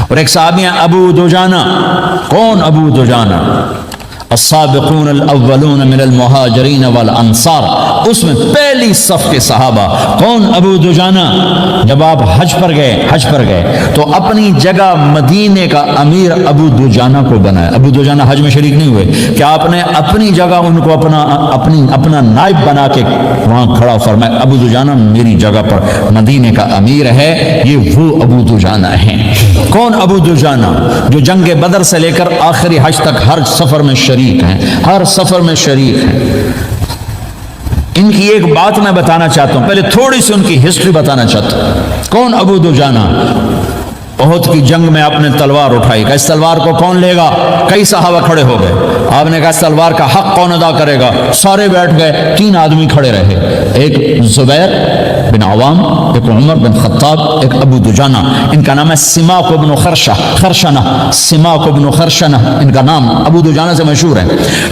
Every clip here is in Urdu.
اور ایک صحابی ہیں ابو دجانہ. کون ابو دجانہ؟ السابقون الاولون من المہاجرین والانصار، اس میں پہلی صف کے صحابہ. کون؟ ابو دجانہ. جب آپ حج پر گئے تو اپنی جگہ مدینے کا امیر ابو دجانہ کو بنایا. ابو دجانہ حج میں شریک نہیں ہوئے کہ آپ نے اپنی جگہ ان کو اپنا نائب بنا کے وہاں کھڑا فرمایا ابو دجانہ میری جگہ پر مدینے کا امیر ہے. یہ وہ ابو دجانہ ہیں. کون ابو دجانہ؟ جو جنگ بدر سے لے کر آخری حج تک ہر سفر میں شریک ہیں، ہر سفر میں شریک ہیں. ان کی ایک بات میں بتانا چاہتا ہوں، پہلے تھوڑی سی ان کی ہسٹری بتانا چاہتا ہوں. کون ابو دجانہ؟ احد کی جنگ میں آپ نے تلوار اٹھائی. کہ اس تلوار کو کون لے گا؟ کئی صحابہ کھڑے ہو گئے. آپ نے کہا اس تلوار کا حق کون ادا کرے گا؟ سارے بیٹھ گئے. 3 آدمی کھڑے رہے، ایک زبیر بن عوام، ایک عمر بن خطاب، ایک ابو دجانہ. ان کا نام ہے سماک بن خرشنہ. سماک بن خرشنہ ان کا نام ابو دجانہ سے مشہور ہے.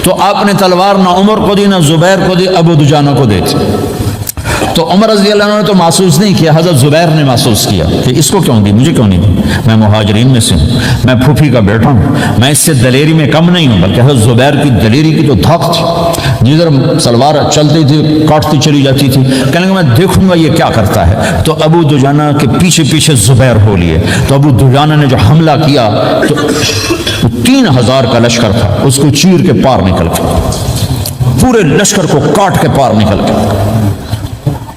تو آپ نے تلوار نہ عمر کو دی، نہ زبیر کو دی، ابو دجانہ کو دی. تو عمر رضی اللہ عنہ نے تو محسوس نہیں کیا، حضرت زبیر نے محسوس کیا کہ اس کو کیوں دی، مجھے کیوں نہیں دی؟ میں مہاجرین میں سے ہوں، میں پھوپھی کا بیٹا ہوں، میں اس سے دلیری میں کم نہیں ہوں. بلکہ حضرت زبیر کی دلیری کی تو دھاک تھی، جدھر سلوار چلتی تھی کاٹتی چلی جاتی تھی. کہنے لگا میں دیکھوں گا یہ کیا کرتا ہے. تو ابو دجانہ کے پیچھے پیچھے زبیر ہو لیے. تو ابو دجانہ نے جو حملہ کیا تو 3000 کا لشکر تھا، اس کو چیر کے پار نکل گیا، پورے لشکر کو کاٹ کے پار نکل گیا.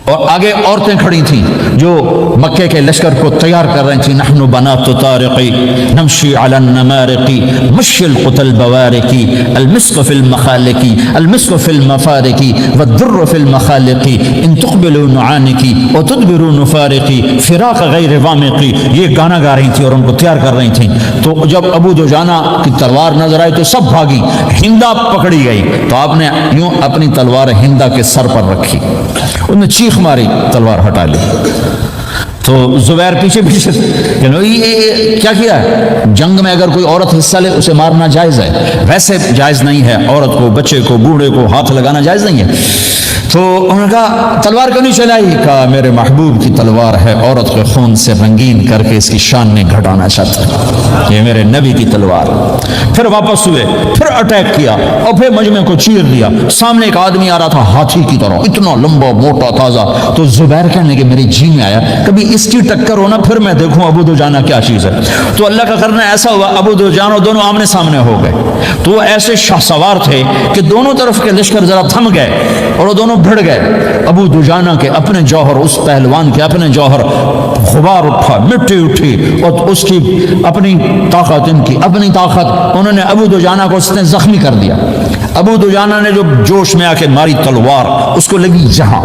اور آگے عورتیں کھڑی تھیں جو مکے کے لشکر کو تیار کر رہی تھیں. نحن بنات طارقی نمشی علی النمارقی مشی القتل بوارقی المسک فی المخالقی المسک فی المفارقی والدر فی المخالقی ان تقبلوا نعانقی وتدبروا نفارقی فراق غیر وامقی. یہ گانا گا رہی تھیں اور ان کو تیار کر رہی تھیں. تو جب ابو دجانہ کی تلوار نظر آئی تو سب بھاگی. ہندا پکڑی گئی تو آپ نے یوں اپنی تلوار ہندا کے سر پر رکھی، انہوں نے چیخ ماری، تلوار ہٹا لی. تو زبیر پیچھے پیچھے یہ کیا ہے؟ جنگ میں اگر کوئی عورت حصہ لے اسے مارنا جائز ہے، ویسے جائز نہیں ہے. عورت کو، بچے کو، بوڑھے کو ہاتھ لگانا جائز نہیں ہے. تو انہوں نے کہا تلوار کیوں نہیں چلائی؟ کہا میرے محبوب کی تلوار ہے، عورت کے خون سے رنگین کر کے اس کی شان میں گھٹانا چاہتا ہے، یہ میرے نبی کی تلوار. پھر واپس ہوئے، پھر اٹیک کیا اور پھر مجمع کو چیر دیا. سامنے ایک آدمی آ رہا تھا ہاتھی کی طرح، اتنا لمبا موٹا تازہ. تو زبیر کہنے کہ میری جی میں آیا کبھی اس کی ٹکر ہونا پھر میں دیکھوں ابو دجانہ کیا چیز ہے. تو اللہ کا کرنا ایسا ہوا ابو دجانہ دونوں آمنے سامنے ہو گئے. تو وہ ایسے شاہ سوار تھے کہ دونوں طرف کے لشکر ذرا تھم گئے اور وہ دونوں بھڑ گئے. ابو دجانہ کے اپنے جوہر، اس پہلوان کے اپنے جوہر، غبار اٹھا، مٹی اٹھی، اور اس کی اپنی طاقت، ان کی اپنی طاقت، انہوں نے ابو دجانہ کو اس نے زخمی کر دیا. ابو دجانہ نے جو جوش میں آ کے ماری تلوار، اس کو لگی یہاں،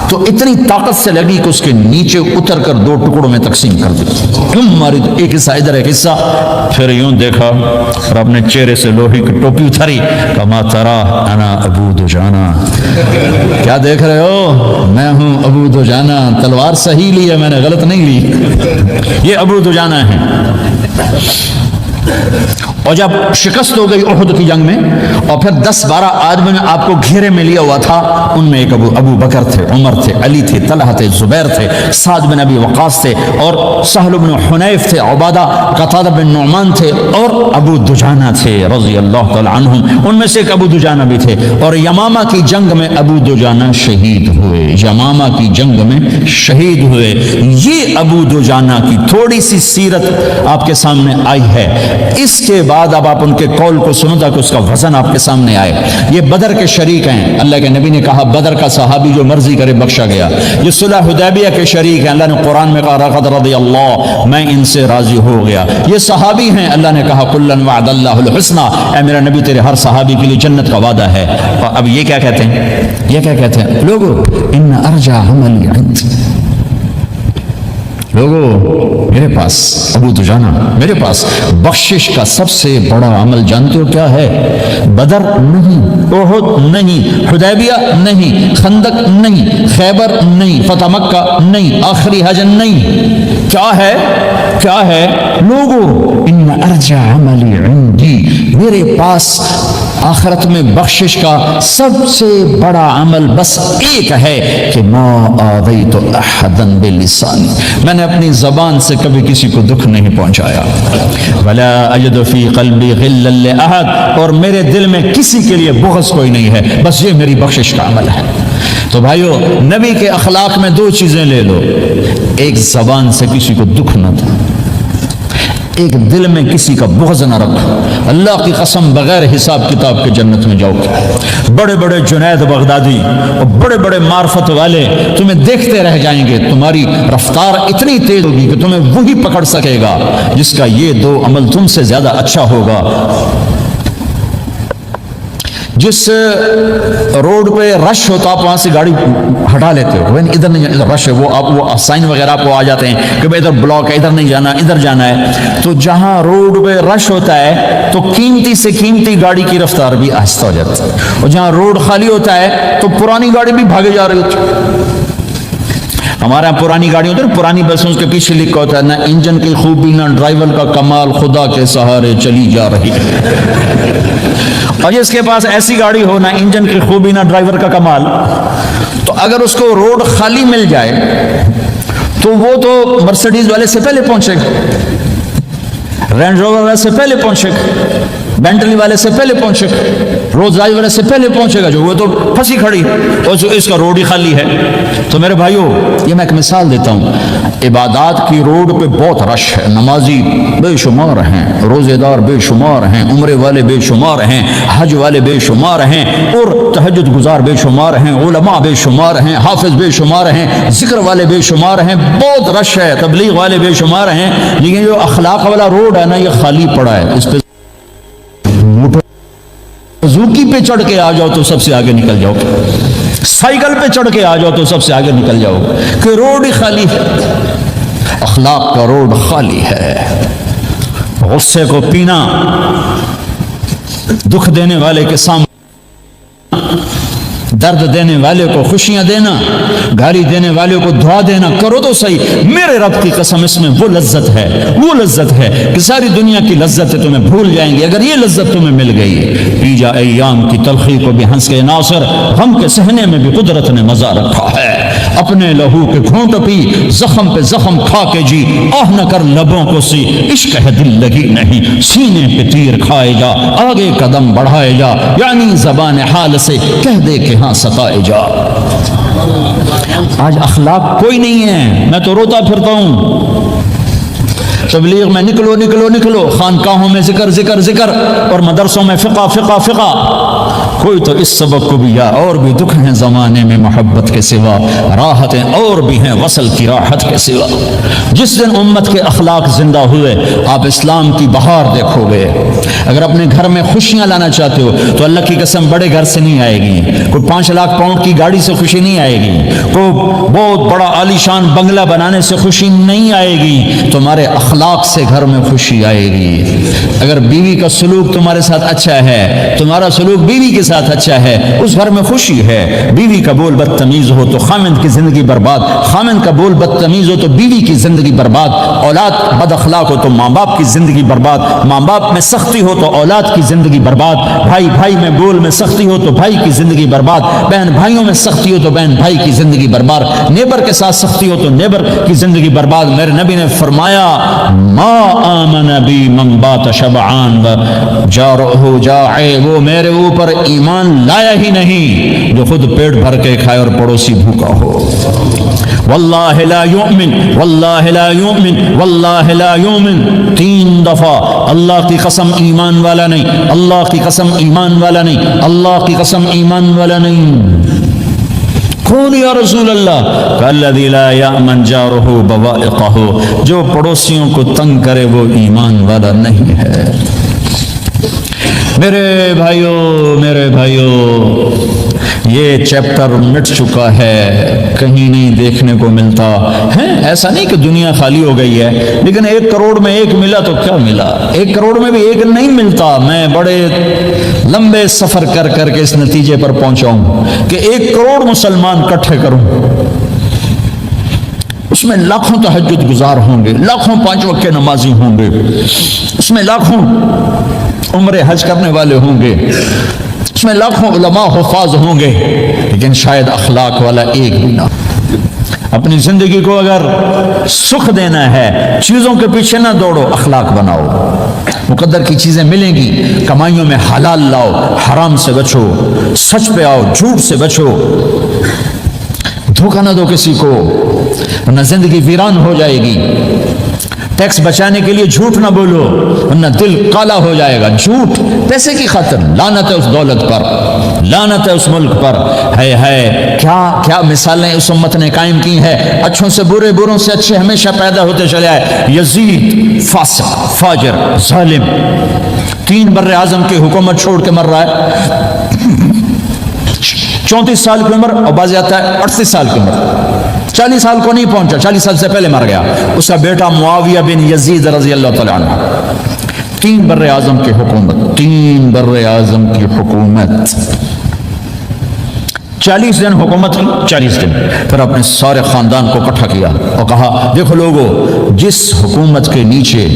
تو اتنی طاقت سے لگی کہ اس کے نیچے اتر کر 2 ٹکڑوں میں تقسیم کر دی. ماری تو ایک حصہ ادھر ایک حصہ. پھر یوں دیکھا اور اپنے چہرے سے لوہے کی ٹوپی اتاری. کما ترا انا ابو دجانہ، کیا دیکھ رہے ہو؟ میں ہوں ابو دجانہ. تلوار صحیح لی ہے میں نے، غلط نہیں لی. یہ ابو دجانہ ہیں. اور جب شکست ہو گئی احد کی جنگ میں اور پھر 10-12 آدمی نے آپ کو گھیرے میں لیا ہوا تھا، ان میں ایک ابو بکر تھے، عمر تھے، علی تھے، طلحہ تھے، زبیر تھے، سعد بن ابی وقاص تھے، اور سہل بن حنیف تھے، عبادہ قتادہ بن نعمان تھے، اور ابو دجانہ تھے رضی اللہ تعالی عنہم. ان میں سے ایک ابو دجانہ بھی تھے. اور یمامہ کی جنگ میں ابو دجانہ شہید ہوئے. یمامہ کی جنگ میں شہید ہوئے. یہ ابو دجانہ کی تھوڑی سی سیرت آپ کے سامنے آئی ہے. اس کے بعد اب آپ ان کے قول کو سنو تاکہ اس کا وزن آپ کے سامنے آئے. یہ بدر کے شریک ہیں. اللہ کے نبی نے کہا بدر کا صحابی جو مرضی کرے بخشا گیا. یہ صلح حدیبیہ کے شریک ہیں. اللہ نے قرآن میں کہا لقد رضی اللہ، میں ان سے راضی ہو گیا. یہ صحابی ہیں. اللہ نے کہا کلا وعد اللہ الحسنى، اے میرا نبی تیرے ہر صحابی کے لیے جنت کا وعدہ ہے. اور اب یہ کیا کہتے ہیں؟ یہ کیا کہتے ہیں لوگوں؟ ان ارجع عملی عند، لوگوں میرے پاس، ابو دجانہ میرے پاس بخشش کا سب سے بڑا عمل جانتے ہو کیا ہے؟ بدر نہیں، احد نہیں، حدیبیہ نہیں، خندق نہیں، خیبر نہیں، فتح مکہ نہیں، آخری حج نہیں. کیا ہے؟ کیا ہے لوگوں؟ ان ارجع عملی عندی، میرے پاس آخرت میں بخشش کا سب سے بڑا عمل بس ایک ہے کہ ما آذیت احدا بلسانی، میں نے اپنی زبان سے کبھی کسی کو دکھ نہیں پہنچایا، ولا اجد فی قلبی غلا لاحد، اور میرے دل میں کسی کے لیے بغض کوئی نہیں ہے، بس یہ میری بخشش کا عمل ہے۔ تو بھائیو، نبی کے اخلاق میں دو چیزیں لے لو، ایک زبان سے کسی کو دکھ نہ دو، ایک دل میں کسی کا بغض نہ رکھو۔ اللہ کی قسم بغیر حساب کتاب کے جنت میں جاؤ گے۔ بڑے بڑے جنید بغدادی اور بڑے بڑے معرفت والے تمہیں دیکھتے رہ جائیں گے، تمہاری رفتار اتنی تیز ہوگی کہ تمہیں وہی پکڑ سکے گا جس کا یہ دو عمل تم سے زیادہ اچھا ہوگا۔ جس روڈ پہ رش ہوتا آپ وہاں سے گاڑی ہٹا لیتے ہو، ادھر نہیں رش ہے، وہ سائن وغیرہ آپ کو آ جاتے ہیں کہ بھائی ادھر بلاک ہے، ادھر نہیں جانا، ادھر جانا ہے۔ تو جہاں روڈ پہ رش ہوتا ہے تو قیمتی سے قیمتی گاڑی کی رفتار بھی آہستہ ہو جاتی ہے، اور جہاں روڈ خالی ہوتا ہے تو پرانی گاڑی بھی بھاگے جا رہی ہوتی ہے۔ ہمارے یہاں پرانی گاڑی ہوتی ہے، پرانی بسوں کے پیچھے لکھا ہوتا ہے نہ انجن کی خوبی نہ ڈرائیور کا کمال، خدا کے سہارے چلی جا رہی ہے۔ اور جس کے پاس ایسی گاڑی ہو، نہ انجن کی خوبی نہ ڈرائیور کا کمال، تو اگر اس کو روڈ خالی مل جائے تو وہ تو مرسیڈیز والے سے پہلے پہنچے گا، رینج روور والے سے پہلے پہنچے گا، بینٹلی والے سے پہلے پہنچے گا، روز رائز والے سے پہلے پہنچے گا، جو وہ تو پھنسی کھڑی اور اس کا روڈ ہی خالی ہے۔ تو میرے بھائیوں، یہ میں ایک مثال دیتا ہوں، عبادات کی روڈ پہ بہت رش ہے، نمازی بے شمار ہیں، روزے دار بے شمار ہیں، عمرے والے بے شمار ہیں، حج والے بے شمار ہیں، اور تہجد گزار بے شمار ہیں، علماء بے شمار ہیں، حافظ بے شمار ہیں، ذکر والے بے شمار ہیں، بہت رش ہے، تبلیغ والے بے شمار ہیں، لیکن جو اخلاق والا روڈ ہے نا، یہ خالی پڑا ہے۔ اس پہ زوکی پہ چڑھ کے آ جاؤ تو سب سے آگے نکل جاؤ، سائیکل پہ چڑھ کے آ جاؤ تو سب سے آگے نکل جاؤ، کہ روڈ ہی خالی ہے۔ اخلاق کا روڈ خالی ہے۔ غصے کو پینا، دکھ دینے والے کے سامنے، درد دینے والے کو خوشیاں دینا، گالی دینے والے کو دعا دینا، کرو تو صحیح۔ میرے رب کی قسم، اس میں وہ لذت ہے کہ ساری دنیا کی لذت تمہیں بھول جائیں گی اگر یہ لذت تمہیں مل گئی۔ پی جا ایام کی تلخی کو بھی ہنس کے ناصر، غم کے سہنے میں بھی قدرت نے مزہ رکھا ہے۔ اپنے لہو کے گھونٹ پی، زخم پہ زخم کھا کے جی، آہ نہ کر لبوں کو سی، عشق ہے دل لگی نہیں، سینے پہ تیر کھائے جا، آگے قدم بڑھائے جا، یعنی زبان حال سے کہہ دے کہ ہاں ستائے جا۔ آج اخلاق کوئی نہیں ہے، میں تو روتا پھرتا ہوں۔ تبلیغ میں نکلو، خانقاہوں میں ذکر اور مدرسوں میں فقہ، کوئی تو اس سبق کو بھی، یا اور بھی دکھ ہیں زمانے میں محبت کے سوا، راحتیں اور بھی ہیں وصل کی راحت کے سوا۔ جس دن امت کے اخلاق زندہ ہوئے، آپ اسلام کی بہار دیکھو گے۔ اگر اپنے گھر میں خوشیاں لانا چاہتے ہو تو اللہ کی قسم بڑے گھر سے نہیں آئے گی، کوئی 5 لاکھ پاؤنڈ کی گاڑی سے خوشی نہیں آئے گی، کوئی بہت بڑا عالی شان بنگلہ بنانے سے خوشی نہیں آئے گی، تمہارے اخلاق سے گھر میں خوشی آئے گی۔ اگر بیوی کا سلوک تمہارے ساتھ اچھا ہے، تمہارا سلوک بیوی کے ساتھ اچھا ہے، اس گھر میں خوشی ہے۔ بیوی کا بول بدتمیز ہو تو خامند کی زندگی برباد، خامند کا بول بدتمیز ہو تو بیوی کی زندگی برباد، اولاد بد اخلاق ہو تو ماں باپ کی زندگی برباد، ماں باپ میں سختی ہو تو اولاد کی زندگی برباد، بھائی میں بول میں سختی ہو تو بھائی کی زندگی برباد، بہن بھائیوں میں سختی ہو تو بہن بھائی کی زندگی برباد، نیبر کے ساتھ سختی ہو تو نیبر کی زندگی برباد۔ میرے نبی نے فرمایا، ما آمن بی من بات شبعان و جارہ جائع، وہ میرے اوپر ایمان لایا ہی نہیں جو خود پیٹ بھر کے کھائے اور پڑوسی بھوکا ہو۔ واللہ لا یؤمن، واللہ لا یؤمن، واللہ لا یؤمن، 3 دفعہ اللہ کی قسم ایمان والا نہیں، اللہ کی قسم ایمان والا نہیں، اللہ کی قسم ایمان والا نہیں۔ کون یا رسول اللہ؟ الذی لا یأمن جارہ بوائقہ، جو پڑوسیوں کو تنگ کرے وہ ایمان والا نہیں ہے۔ میرے بھائیوں، یہ چیپٹر مٹ چکا ہے، کہیں نہیں دیکھنے کو ملتا ہے۔ ایسا نہیں کہ دنیا خالی ہو گئی ہے، لیکن 1 کروڑ میں 1 ملا تو کیا ملا؟ 1 کروڑ میں بھی 1 نہیں ملتا۔ میں بڑے لمبے سفر کر کے اس نتیجے پر پہنچا ہوں کہ 1 کروڑ مسلمان اکٹھے کروں، اس میں لاکھوں تہجد گزار ہوں گے، لاکھوں 5 وقت کے نمازی ہوں گے، اس میں لاکھوں عمرے حج کرنے والے ہوں گے، اس میں لاکھوں علماء حفاظ ہوں گے، لیکن شاید اخلاق والا ایک بھی نہ۔ اپنی زندگی کو اگر سکھ دینا ہے، چیزوں کے پیچھے نہ دوڑو، اخلاق بناؤ۔ مقدر کی چیزیں ملیں گی، کمائیوں میں حلال لاؤ، حرام سے بچو، سچ پہ آؤ، جھوٹ سے بچو، دھوکہ نہ دو کسی کو، ورنہ زندگی ویران ہو جائے گی۔ ٹیکس بچانے کے لیے جھوٹ نہ بولو، ورنہ دل کالا ہو جائے گا۔ جھوٹ پیسے کی خاطر، لعنت ہے اس دولت پر، لعنت ہے اس ملک پر۔ ہے کیا مثالیں اس امت نے قائم کی ہیں، اچھوں سے برے، بروں سے اچھے ہمیشہ پیدا ہوتے چلے آئے۔ یزید فاسق، فاجر، ظالم، 3 بر اعظم کی حکومت چھوڑ کے مر رہا ہے، 34 سال کی عمر، اور بعض آتا ہے 38 سال کی عمر، 40 سال کو نہیں پہنچا، 40 سال سے پہلے مر گیا۔ اس کا بیٹا معاویہ بن یزید رضی اللہ تعالیٰ عنہ، 3 بر اعظم کی حکومت، 3 بر اعظم کی حکومت، 40 دن حکومت کی، 40 دن، پھر اپنے سارے خاندان کو اکٹھا کیا اور کہا دیکھو لوگو، جس حکومت کے نیچے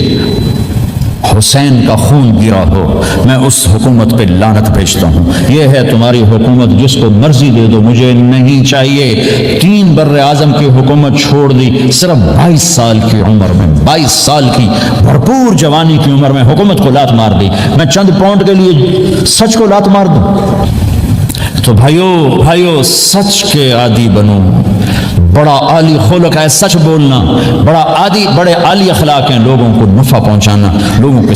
حسین کا خون گرا ہو، میں اس حکومت پہ لعنت بھیجتا ہوں۔ یہ ہے تمہاری حکومت، جس کو مرضی دے دو، مجھے نہیں چاہیے۔ 3 بر اعظم کی حکومت چھوڑ دی، صرف 22 سال کی عمر میں، 22 سال کی بھرپور جوانی کی عمر میں حکومت کو لات مار دی۔ میں چند پاؤنڈ کے لیے سچ کو لات مار دوں؟ تو بھائیو سچ کے عادی بنو۔ بڑا عالی خلق ہے سچ بولنا، بڑے عالی اخلاق ہیں لوگوں کو نفع پہنچانا، لوگوں کے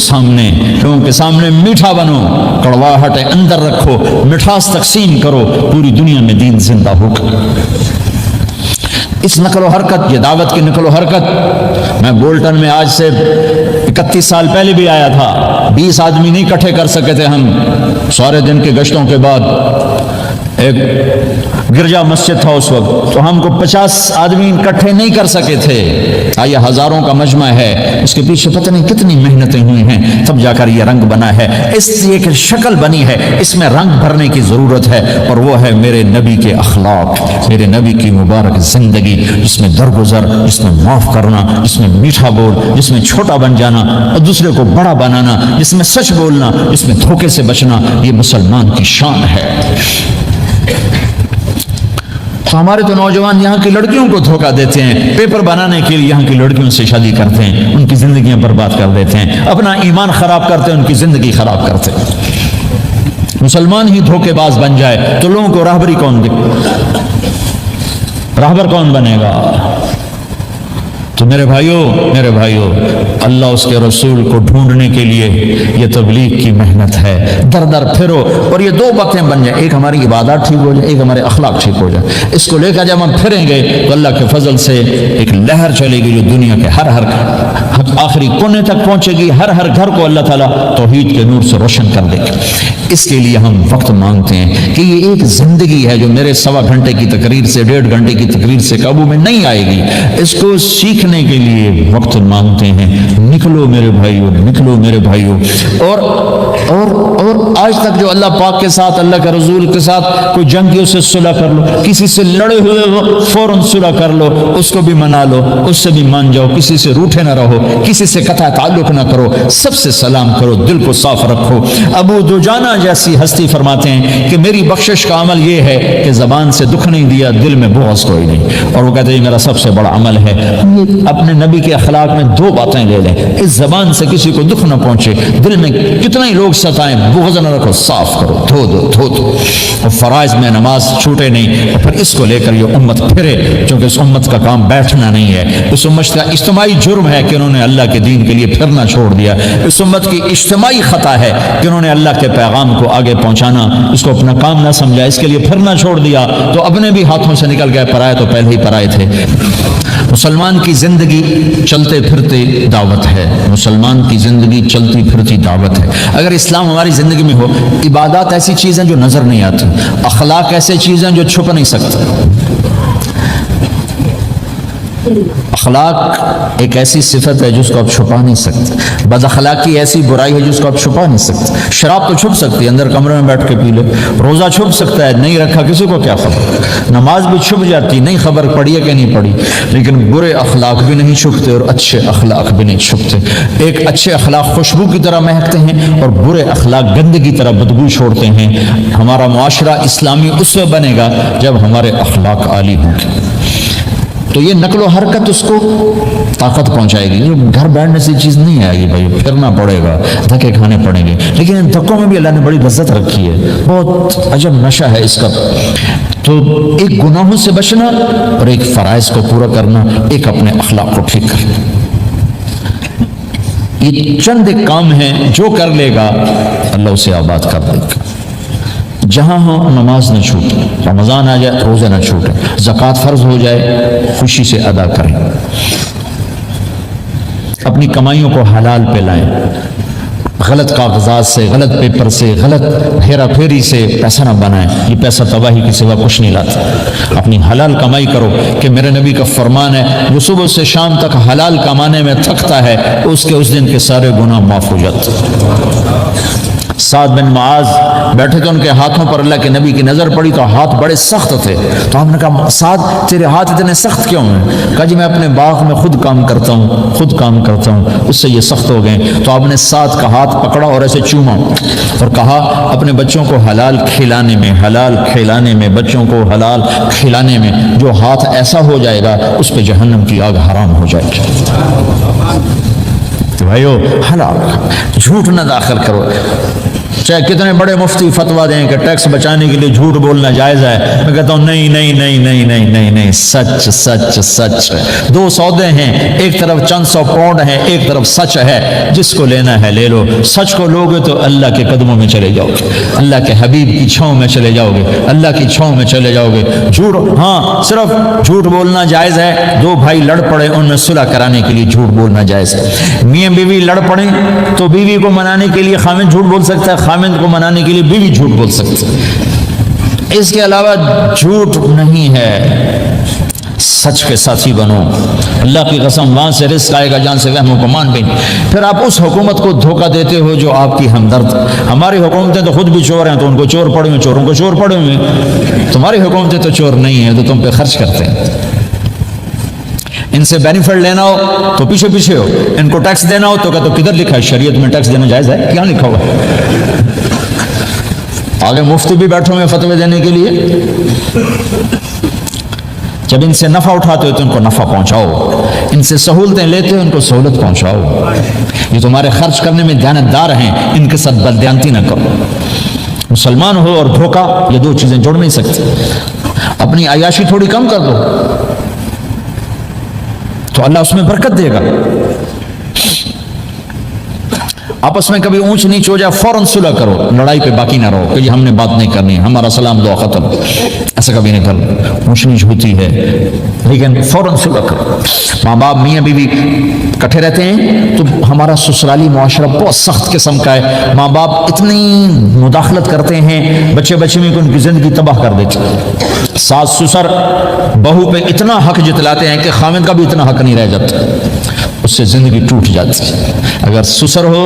سامنے میٹھا بنو، کڑواہٹ اندر رکھو، مٹھاس تقسیم کرو، پوری دنیا میں دین زندہ ہوگا۔ اس نقل و حرکت، یہ دعوت کی نقل و حرکت، میں بولٹن میں آج سے 31 سال پہلے بھی آیا تھا، 20 آدمی نہیں اکٹھے کر سکے تھے ہم، سارے دن کے گشتوں کے بعد۔ ایک گرجا مسجد تھا اس وقت، تو ہم کو 50 آدمی اکٹھے نہیں کر سکے تھے، آئیے ہزاروں کا مجمع ہے، اس کے پیچھے پتہ نہیں کتنی محنتیں ہوئی ہیں، تب جا کر یہ رنگ بنا ہے، اس لیے کہ شکل بنی ہے، اس میں رنگ بھرنے کی ضرورت ہے، اور وہ ہے میرے نبی کے اخلاق، میرے نبی کی مبارک زندگی، جس میں درگزر، جس میں معاف کرنا، جس میں میٹھا بول، جس میں چھوٹا بن جانا اور دوسرے کو بڑا بنانا، جس میں سچ بولنا، جس میں دھوکے سے بچنا، یہ مسلمان کی شان ہے۔ تو ہمارے تو نوجوان یہاں کی لڑکیوں کو دھوکہ دیتے ہیں، پیپر بنانے کے لیے یہاں کی لڑکیوں سے شادی کرتے ہیں، ان کی زندگیاں برباد کر دیتے ہیں، اپنا ایمان خراب کرتے ہیں، ان کی زندگی خراب کرتے ہیں۔ مسلمان ہی دھوکے باز بن جائے تو لوگوں کو راہبری کون دے، راہبر کون بنے گا؟ تو میرے بھائیوں اللہ اس کے رسول کو ڈھونڈنے کے لیے یہ تبلیغ کی محنت ہے، در در پھرو، اور یہ 2 باتیں بن جائیں، ایک ہماری عبادات ٹھیک ہو جائے، ایک ہمارے اخلاق ٹھیک ہو جائے۔ اس کو لے کر جب ہم پھریں گے تو اللہ کے فضل سے ایک لہر چلے گی جو دنیا کے ہر آخری کونے تک پہنچے گی، ہر گھر کو اللہ تعالیٰ توحید کے نور سے روشن کر دے گا۔ اس کے لیے ہم وقت مانگتے ہیں کہ یہ ایک زندگی ہے جو میرے 1.25 گھنٹے کی تقریر سے 1.5 گھنٹے کی تقریر سے قابو میں نہیں آئے گی، اس کو سیکھنے کے لیے وقت مانگتے ہیں۔ نکلو میرے بھائیوں، نکلو میرے بھائیوں، اور آج تک جو اللہ پاک کے ساتھ، اللہ کے رسول کے ساتھ کوئی جنگ کی، اس سے صلح کر لو، کسی سے لڑے ہوئے ہو فوراً صلح کر لو، اس کو بھی منا لو، اس سے بھی مان جاؤ، کسی سے روٹھے نہ رہو، کسی سے قطع تعلق نہ کرو، سب سے سلام کرو، دل کو صاف رکھو۔ ابو دجانہ جیسی ہستی فرماتے ہیں کہ میری بخشش کا عمل یہ ہے کہ زبان سے دکھ نہیں دیا، دل میں بغض کوئی نہیں، اور وہ کہتے ہیں میرا سب سے بڑا عمل ہے اپنے نبی کے اخلاق میں 2 باتیں لے لیں، اس زبان سے کسی کو دکھ نہ پہنچے، دل میں کتنے ہی لوگ ستائیں، بغض نہ رکھو، صاف کرو، دھو دو، اور فرائض میں نماز چھوٹے نہیں، اور پھر اس کو لے کر یہ امت پھرے، کیونکہ اس امت کا کام بیٹھنا نہیں ہے، اس امت کا اجتماعی جرم ہے کہ انہوں نے اللہ کے دین کے لیے پھرنا چھوڑ دیا، اس امت کی اجتماعی خطا ہے کہ انہوں نے اللہ کے پیغام کو آگے پہنچانا اس کو اپنا کام نہ سمجھا، اس کے لیے پھرنا چھوڑ دیا، تو اپنے بھی ہاتھوں سے نکل گئے، پرائے تو پہلے ہی پرائے تھے۔ مسلمان کی زندگی چلتے پھرتے دعوت ہے، مسلمان کی زندگی چلتی پھرتی دعوت ہے۔ اگر اسلام ہماری زندگی میں ہو، عبادات ایسی چیزیں جو نظر نہیں آتی، اخلاق ایسے چیزیں جو چھپ نہیں سکتے، اخلاق ایک ایسی صفت ہے جس کو آپ چھپا نہیں سکتے، بد اخلاقی ایسی برائی ہے جس کو آپ چھپا نہیں سکتے۔ شراب تو چھپ سکتی ہے، اندر کمرے میں بیٹھ کے پی لے، روزہ چھپ سکتا ہے، نہیں رکھا کسی کو کیا خبر، نماز بھی چھپ جاتی، نہیں خبر پڑھی ہے کہ نہیں پڑھی، لیکن برے اخلاق بھی نہیں چھپتے اور اچھے اخلاق بھی نہیں چھپتے۔ ایک اچھے اخلاق خوشبو کی طرح مہکتے ہیں اور برے اخلاق گندگی کی طرح بدبو چھوڑتے ہیں۔ ہمارا معاشرہ اسلامی اسوہ بنے گا جب ہمارے اخلاق عالی ہوں گے۔ تو یہ نقل و حرکت اس کو طاقت پہنچائے گی، گھر بیٹھنے سے چیز نہیں آئے گی، بھائی پھرنا پڑے گا، دھکے کھانے پڑیں گے، لیکن ان دھکوں میں بھی اللہ نے بڑی لذت رکھی ہے، بہت عجب نشہ ہے اس کا۔ تو ایک گناہوں سے بچنا اور ایک فرائض کو پورا کرنا، ایک اپنے اخلاق کو ٹھیک کرنا، یہ چند ایک کام ہیں جو کر لے گا اللہ اسے آباد کر دے گا۔ جہاں ہو نماز نہ چھوٹے، رمضان آ جائے روزے نہ چھوٹے، زکوٰۃ فرض ہو جائے خوشی سے ادا کریں، اپنی کمائیوں کو حلال پہ لائیں، غلط کاغذات سے، غلط پیپر سے، غلط ہیرا پھیری سے پیسہ نہ بنائیں، یہ پیسہ تباہی کی سوا کچھ نہیں لاتا۔ اپنی حلال کمائی کرو، کہ میرے نبی کا فرمان ہے جو صبح سے شام تک حلال کمانے میں تھکتا ہے اس دن کے سارے گناہ معاف ہو جاتے ہیں۔ سعد بن معاذ بیٹھے تھے، ان کے ہاتھوں پر اللہ کے نبی کی نظر پڑی تو ہاتھ بڑے سخت تھے، تو ہم نے کہا سعد تیرے ہاتھ اتنے سخت کیوں ہیں؟ کہا جی میں اپنے باغ میں خود کام کرتا ہوں اس سے یہ سخت ہو گئے۔ تو آپ نے سعد کا ہاتھ پکڑا اور ایسے چوما اور کہا اپنے بچوں کو حلال کھلانے میں بچوں کو حلال کھلانے میں جو ہاتھ ایسا ہو جائے گا اس پہ جہنم کی آگ حرام ہو جائے گی۔ تو بھائیو حلال، جھوٹ نہ داخل کرو، چاہے کتنے بڑے مفتی فتویٰ دیں کہ ٹیکس بچانے کے لیے جھوٹ بولنا جائز ہے، میں کہتا ہوں نہیں، سچ ہے۔ دو سودے ہیں، ایک طرف چند سو پاؤنڈ ہیں، ایک طرف سچ ہے، جس کو لینا ہے لے لو۔ سچ کو لوگے تو اللہ کے قدموں میں چلے جاؤ گے، اللہ کے حبیب کی چھاؤں میں چلے جاؤ گے، اللہ کی چھاؤں میں چلے جاؤ گے۔ جھوٹ، ہاں صرف جھوٹ بولنا جائز ہے، دو بھائی لڑ پڑے ان میں صلح کرانے کے لیے جھوٹ بولنا جائز ہے۔ میاں بیوی لڑ پڑے تو بیوی کو منانے کے لیے خامد جھوٹ بول سکتا ہے، خامد کو منانے کے لیے بیوی جھوٹ بول سکتی ہے۔ اس کے علاوہ جھوٹ نہیں ہے، سچ کے ساتھی بنو۔ اللہ کی قسم وہاں سے رزق آئے گا جہاں سے وہم و گمان بھی۔ پھر آپ اس حکومت کو دھوکہ دیتے ہو جو آپ کی ہمدرد۔ ہماری حکومتیں تو خود بھی چور ہیں تو ان کو چور پڑے ہوئے، چوروں کو چور پڑے ہوئے۔ تمہاری حکومتیں تو چور نہیں ہیں، تو تم پہ خرچ کرتے ہیں۔ ان سے بینیفٹ لینا ہو تو پیچھے ہو، ان کو ٹیکس دینا ہو تو کہتے کدھر لکھا ہے شریعت میں ٹیکس دینا جائز ہے؟ کیا لکھا ہوا ہے؟ آگے مفتی بھی بیٹھے ہوئے فتوے دینے کے لیے۔ جب ان سے نفع اٹھاتے ہو تو ان کو نفع پہنچاؤ، ان سے سہولتیں لیتے ہو ان کو سہولت پہنچاؤ۔ یہ تمہارے خرچ کرنے میں دیانتدار ہیں، ان کے ساتھ بددیانتی نہ کرو۔ مسلمان ہو اور دھوکہ، یہ دو چیزیں جوڑ نہیں سکتی۔ اپنی عیاشی تھوڑی کم کر دو تو اللہ اس میں برکت دے گا۔ آپس میں کبھی اونچ نیچ ہو جائے فوراً صلح کرو، لڑائی پہ باقی نہ رہو کہ ہم نے بات نہیں کرنی، ہمارا سلام دعا ختم، ایسا کبھی نہیں کرنا۔ اونچ نیچ ہوتی ہے لیکن فوراً صلح کرو۔ ماں باپ میاں بیوی کٹھے رہتے ہیں تو ہمارا سسرالی معاشرہ بہت سخت قسم کا ہے، ماں باپ اتنی مداخلت کرتے ہیں بچے میں ان کی زندگی تباہ کر دیتے ہیں۔ ساس سسر بہو پہ اتنا حق جتلاتے ہیں کہ خامد کا بھی اتنا حق نہیں رہ جاتا، اس سے زندگی ٹوٹ جاتی ہے۔ اگر سسر ہو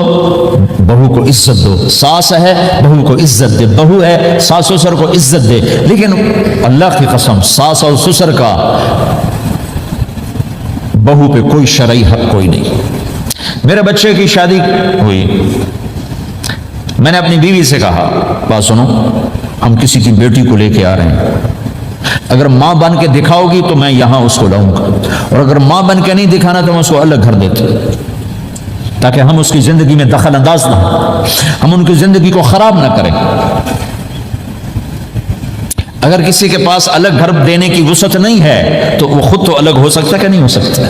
بہو کو عزت دو، ساس ہے بہو کو عزت دے، بہو ہے ساس سسر کو عزت دے، لیکن اللہ کی قسم ساس اور سسر کا بہو پہ کوئی شرعی حق کوئی نہیں۔ میرے بچے کی شادی ہوئی، میں نے اپنی بیوی سے کہا بات سنو، ہم کسی کی بیٹی کو لے کے آ رہے ہیں، اگر ماں بن کے دکھاؤ گی تو میں یہاں اس کو لاؤں گا، اور اگر ماں بن کے نہیں دکھانا تو میں اس کو الگ گھر دیتے، تاکہ ہم اس کی زندگی میں دخل انداز نہ ہوں، ہم ان کی زندگی کو خراب نہ کریں۔ اگر کسی کے پاس الگ گھر دینے کی وسعت نہیں ہے تو وہ خود تو الگ ہو سکتا ہے کہ نہیں ہو سکتا؟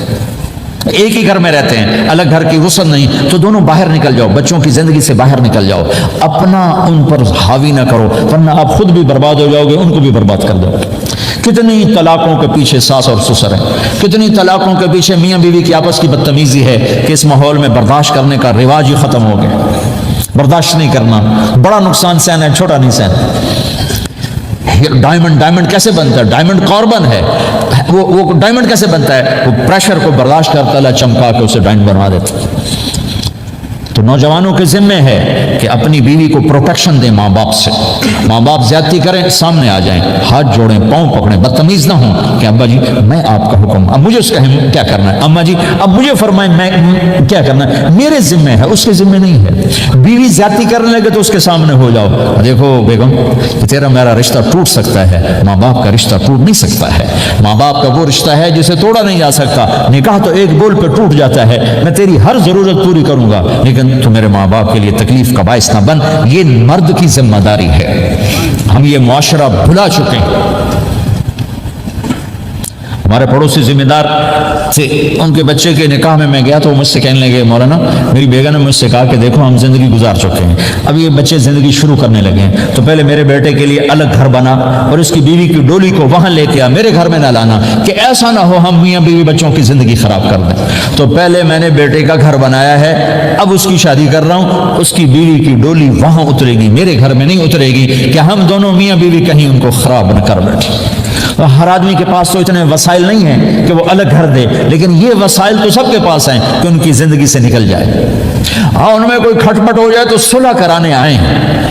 ایک ہی گھر میں رہتے ہیں، الگ گھر کی وسعت نہیں تو دونوں باہر نکل جاؤ، بچوں کی زندگی سے باہر نکل جاؤ، اپنا ان پر حاوی نہ کرو ورنہ آپ خود بھی برباد ہو جاؤ گے، ان کو بھی برباد کر دو گے۔ کتنی طلاقوں کے پیچھے ساس اور سسر ہیں، کتنی طلاقوں کے پیچھے میاں بیوی کی آپس کی بدتمیزی ہے کہ اس ماحول میں برداشت کرنے کا رواج ہی ختم ہو گیا۔ برداشت نہیں کرنا، بڑا نقصان سہنا ہے، چھوٹا نہیں سہنا۔ ڈائمنڈ کیسے بنتا ہے؟ ڈائمنڈ کاربن ہے، وہ ڈائمنڈ کیسے بنتا ہے؟ وہ پریشر کو برداشت کرتا اللہ چمکا کے اسے ڈائمنڈ بنوا دیتا۔ تو نوجوانوں کے ذمے ہے کہ اپنی بیوی کو پروٹیکشن دیں ماں باپ سے۔ ماں باپ زیادتی کریں سامنے آ جائیں، ہاتھ جوڑیں، پاؤں پکڑیں، بدتمیز نہ ہوں کہ ابا جی میں آپ کا حکم، اب مجھے اس کا کیا کرنا ہے، اماں جی اب مجھے فرمائیں میں کیا کرنا ہے، میرے ذمے ہے، اس کے ذمے نہیں ہے۔ بیوی زیادتی کرنے لگے تو اس کے سامنے ہو جاؤ، دیکھو بیگم تیرا میرا رشتہ ٹوٹ سکتا ہے، ماں باپ کا رشتہ ٹوٹ نہیں سکتا ہے۔ ماں باپ کا وہ رشتہ ہے جسے توڑا نہیں جا سکتا، نکاح تو ایک بول پہ ٹوٹ جاتا ہے، میں تیری ہر ضرورت پوری کروں گا لیکن تو میرے ماں باپ کے لیے تکلیف کا باعث نہ بن۔ یہ مرد کی ذمہ داری ہے، ہم یہ معاشرہ بھلا چکے ہیں۔ ہمارے پڑوسی ذمہ دار تھے، ان کے بچے کے نکاح میں گیا تو وہ مجھ سے کہنے لگے مولانا میری بیگم نے مجھ سے کہا کہ دیکھو ہم زندگی گزار چکے ہیں، اب یہ بچے زندگی شروع کرنے لگے ہیں، تو پہلے میرے بیٹے کے لیے الگ گھر بنا اور اس کی بیوی کی ڈولی کو وہاں لے کے آ، میرے گھر میں نہ لانا کہ ایسا نہ ہو ہم میاں بیوی بچوں کی زندگی خراب کر دیں۔ تو پہلے میں نے بیٹے کا گھر بنایا ہے، اب اس کی شادی کر رہا ہوں، اس کی بیوی کی ڈولی وہاں اترے گی، میرے گھر میں نہیں اترے گی کہ ہم دونوں میاں بیوی کہیں ان کو خراب نہ کر بیٹھے۔ ہر آدمی کے پاس تو اتنے وسائل نہیں ہیں کہ وہ الگ گھر دے، لیکن یہ وسائل تو سب کے پاس ہیں کہ ان کی زندگی سے نکل جائے۔ ہاں ان میں کوئی کھٹ پٹ ہو جائے تو صلح کرانے آئے ہیں،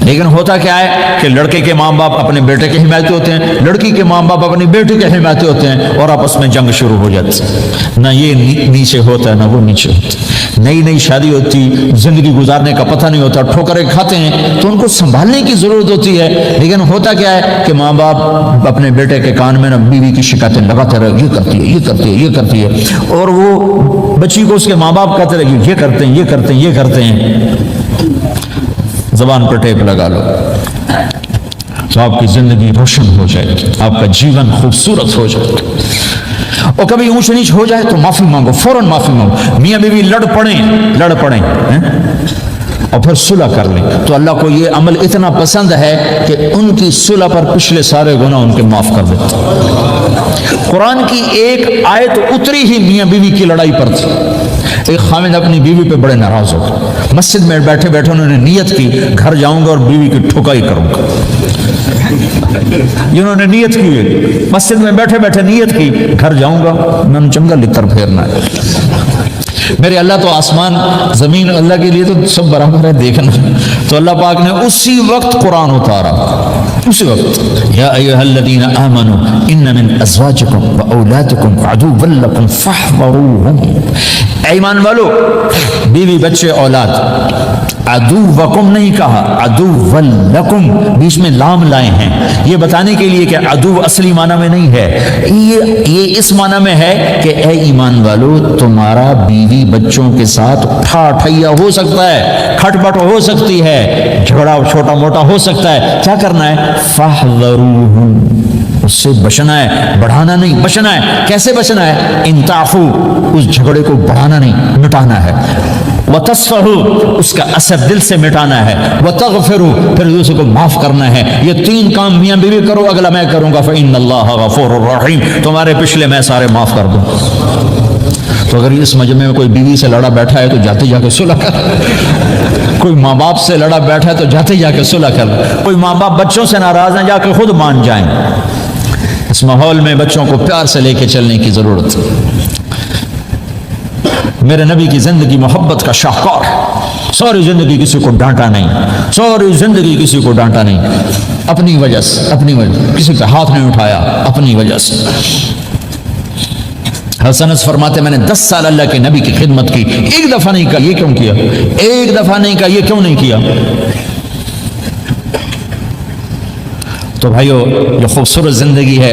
لیکن ہوتا کیا ہے کہ لڑکے کے ماں باپ اپنے بیٹے کے حمایتی ہوتے ہیں، لڑکی کے ماں باپ اپنی بیٹی کے حمایتی ہوتے ہیں اور آپس میں جنگ شروع ہو جاتی ہے۔ نہ یہ نیچے ہوتا ہے نہ وہ نیچے ہوتا ہے، نئی نئی شادی ہوتی، زندگی گزارنے کا پتہ نہیں ہوتا، ٹھوکریں کھاتے ہیں تو ان کو سنبھالنے کی ضرورت ہوتی ہے، لیکن ہوتا کیا ہے کہ ماں باپ اپنے بیٹے کے کان میں نہ بیوی کی شکایتیں لگاتے رہے، یہ کرتی ہے یہ کرتی ہے یہ کرتی ہے، اور وہ بچی کو اس کے ماں باپ کہتے رہے یہ کرتے ہیں یہ کرتے ہیں یہ کرتے ہیں۔ زبان پر ٹیپ لگا لو تو آپ کی زندگی روشن ہو جائے گی، آپ کا جیون خوبصورت ہو جائے گا۔ اور کبھی اونچ نیچ ہو جائے تو معافی مانگو، فوراً معافی مانگو۔ میاں بیوی لڑ پڑیں اور پھر صلح کر لیں تو اللہ کو یہ عمل اتنا پسند ہے کہ ان کی صلح پر پچھلے سارے گناہ ان کے معاف کر دیتے۔ قرآن کی ایک آیت اتری ہی میاں بیوی کی لڑائی پر تھی۔ ایک خامد اپنی بیوی پہ بڑے ناراض ہو گئے، مسجد میں بیٹھے بیٹھے انہوں نے نیت کی گھر جاؤں گا اور بیوی کی ٹھکائی کروں گا۔ جنہوں نے نیت کی مسجد میں بیٹھے بیٹھے نیت کی گھر جاؤں گا میں نے جنگل لتر پھیرنا ہے۔ میرے اللہ تو آسمان زمین اللہ کے لیے تو سب برابر ہے دیکھنا، تو اللہ پاک نے اسی وقت قرآن اتارا، اسی وقت یا ایھا الذین آمنوا ان من ازواجکم واولادکم عدوا لکم فاحذروہم۔ اے ایمان والو، بیوی بچے اولاد، عدوکم نہیں کہا عدوا لکم، بیچ میں لام لائے ہیں یہ بتانے کے لیے کہ عدو اصلی معنی میں نہیں ہے، یہ اس معنی میں ہے کہ اے ایمان والو تمہارا بیوی بچوں کے ساتھ ٹھائیا ہو سکتا ہے، کھٹ پٹ ہو سکتی ہے، جھگڑا چھوٹا موٹا ہو سکتا ہے، کیا کرنا ہے؟ فاحذروہم، اس سے بچنا ہے، بڑھانا نہیں، بچنا ہے۔ کیسے بچنا ہے؟ ان تعفو، اس جھگڑے کو بڑھانا نہیں، مٹانا ہے، وتصفحوا، اس کا اثر دل سے مٹانا ہے، وتغفروا، پھر دوسرے کو معاف کرنا ہے۔ یہ تین کام میاں بیوی کرو، اگلا میں کروں گا، فإن اللہ غفور الرحیم، تمہارے پچھلے میں سارے معاف کر دوں۔ تو اگر اس مجمع میں کوئی بیوی سے لڑا بیٹھا ہے تو جاتے جا کے صلح کر، کوئی ماں باپ سے لڑا بیٹھا ہے تو جاتے جا کے صلح کر، کوئی ماں باپ بچوں سے ناراض ہیں جا کے خود مان جائیں۔ اس ماحول میں بچوں کو پیار سے لے کے چلنے کی ضرورت ہے۔ میرے نبی کی زندگی محبت کا شاہکار، ساری زندگی کسی کو ڈانٹا نہیں، ساری زندگی کسی کو ڈانٹا نہیں، اپنی وجہ سے، اپنی وجہ، کسی کا ہاتھ نہیں اٹھایا، اپنی وجہ سے۔ حسن فرماتے میں نے 10 سال اللہ کے نبی کی خدمت کی، ایک دفعہ نہیں کہا یہ کیوں کیا، ایک دفعہ نہیں کہا یہ کیوں نہیں کیا۔ تو بھائیو یہ خوبصورت زندگی ہے۔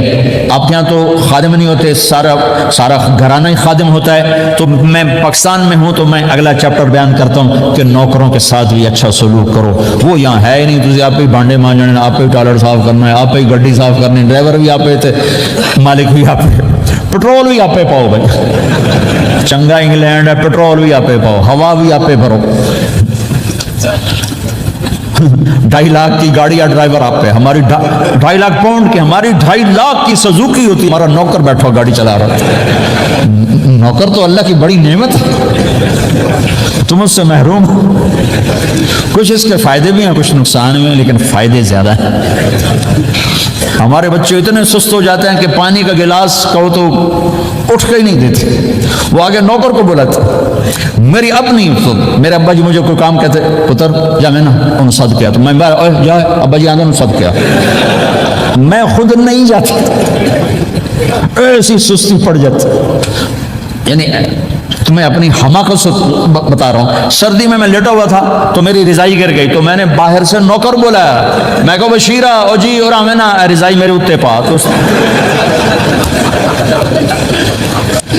آپ یہاں تو خادم نہیں ہوتے، سارا گھرانہ ہی خادم ہوتا ہے، تو میں پاکستان میں ہوں تو میں اگلا چیپٹر بیان کرتا ہوں کہ نوکروں کے ساتھ بھی اچھا سلوک کرو۔ وہ یہاں ہے ہی نہیں، تو آپ پہ بانڈے مانجنے، آپ پہ ٹوائلٹ صاف کرنا ہے، آپ پہ گڈی صاف کرنی، ڈرائیور بھی آپ پہ تھے، مالک بھی آپ پہ، پٹرول بھی آپ پہ پاؤ بھائی، چنگا انگلینڈ ہے، پٹرول بھی آپ پہ پاؤ، ہوا بھی آپ پہ بھرو۔ 2.5 لاکھ کی گاڑی یا ڈرائیور آپ پہ، ہماری 2.5 لاکھ پاؤنڈ کی، ہماری 2.5 لاکھ کی سزوکی ہوتی، ہمارا نوکر بیٹھا گاڑی چلا رہا ہے۔ نوکر تو اللہ کی بڑی نعمت ہے، تم اس سے محروم ہو۔ کچھ اس کے فائدے بھی ہیں، کچھ نقصان بھی ہیں، لیکن فائدے زیادہ ہیں۔ ہمارے بچے اتنے سست ہو جاتے ہیں کہ پانی کا گلاس کہو تو اٹھ کے ہی نہیں دیتے، وہ آگے نوکر کو بلاتے۔ میری اپنی میرے ابا جی مجھے کوئی کام کہتے، پتر جا میں نا انہوں صد کیا، تو میں جا ابا جی آدھا انہوں صد کیا، میں خود نہیں جاتا، ایسی سستی پڑ جاتی۔ یعنی تمہیں اپنی حماقت سے بتا رہا ہوں، سردی میں لیٹا ہوا تھا تو میری رضائی گر گئی، تو میں نے باہر سے نوکر بولایا، میں کہو بشیرہ او جی اور ہمیں نا رضائی میرے اتنے پا، تو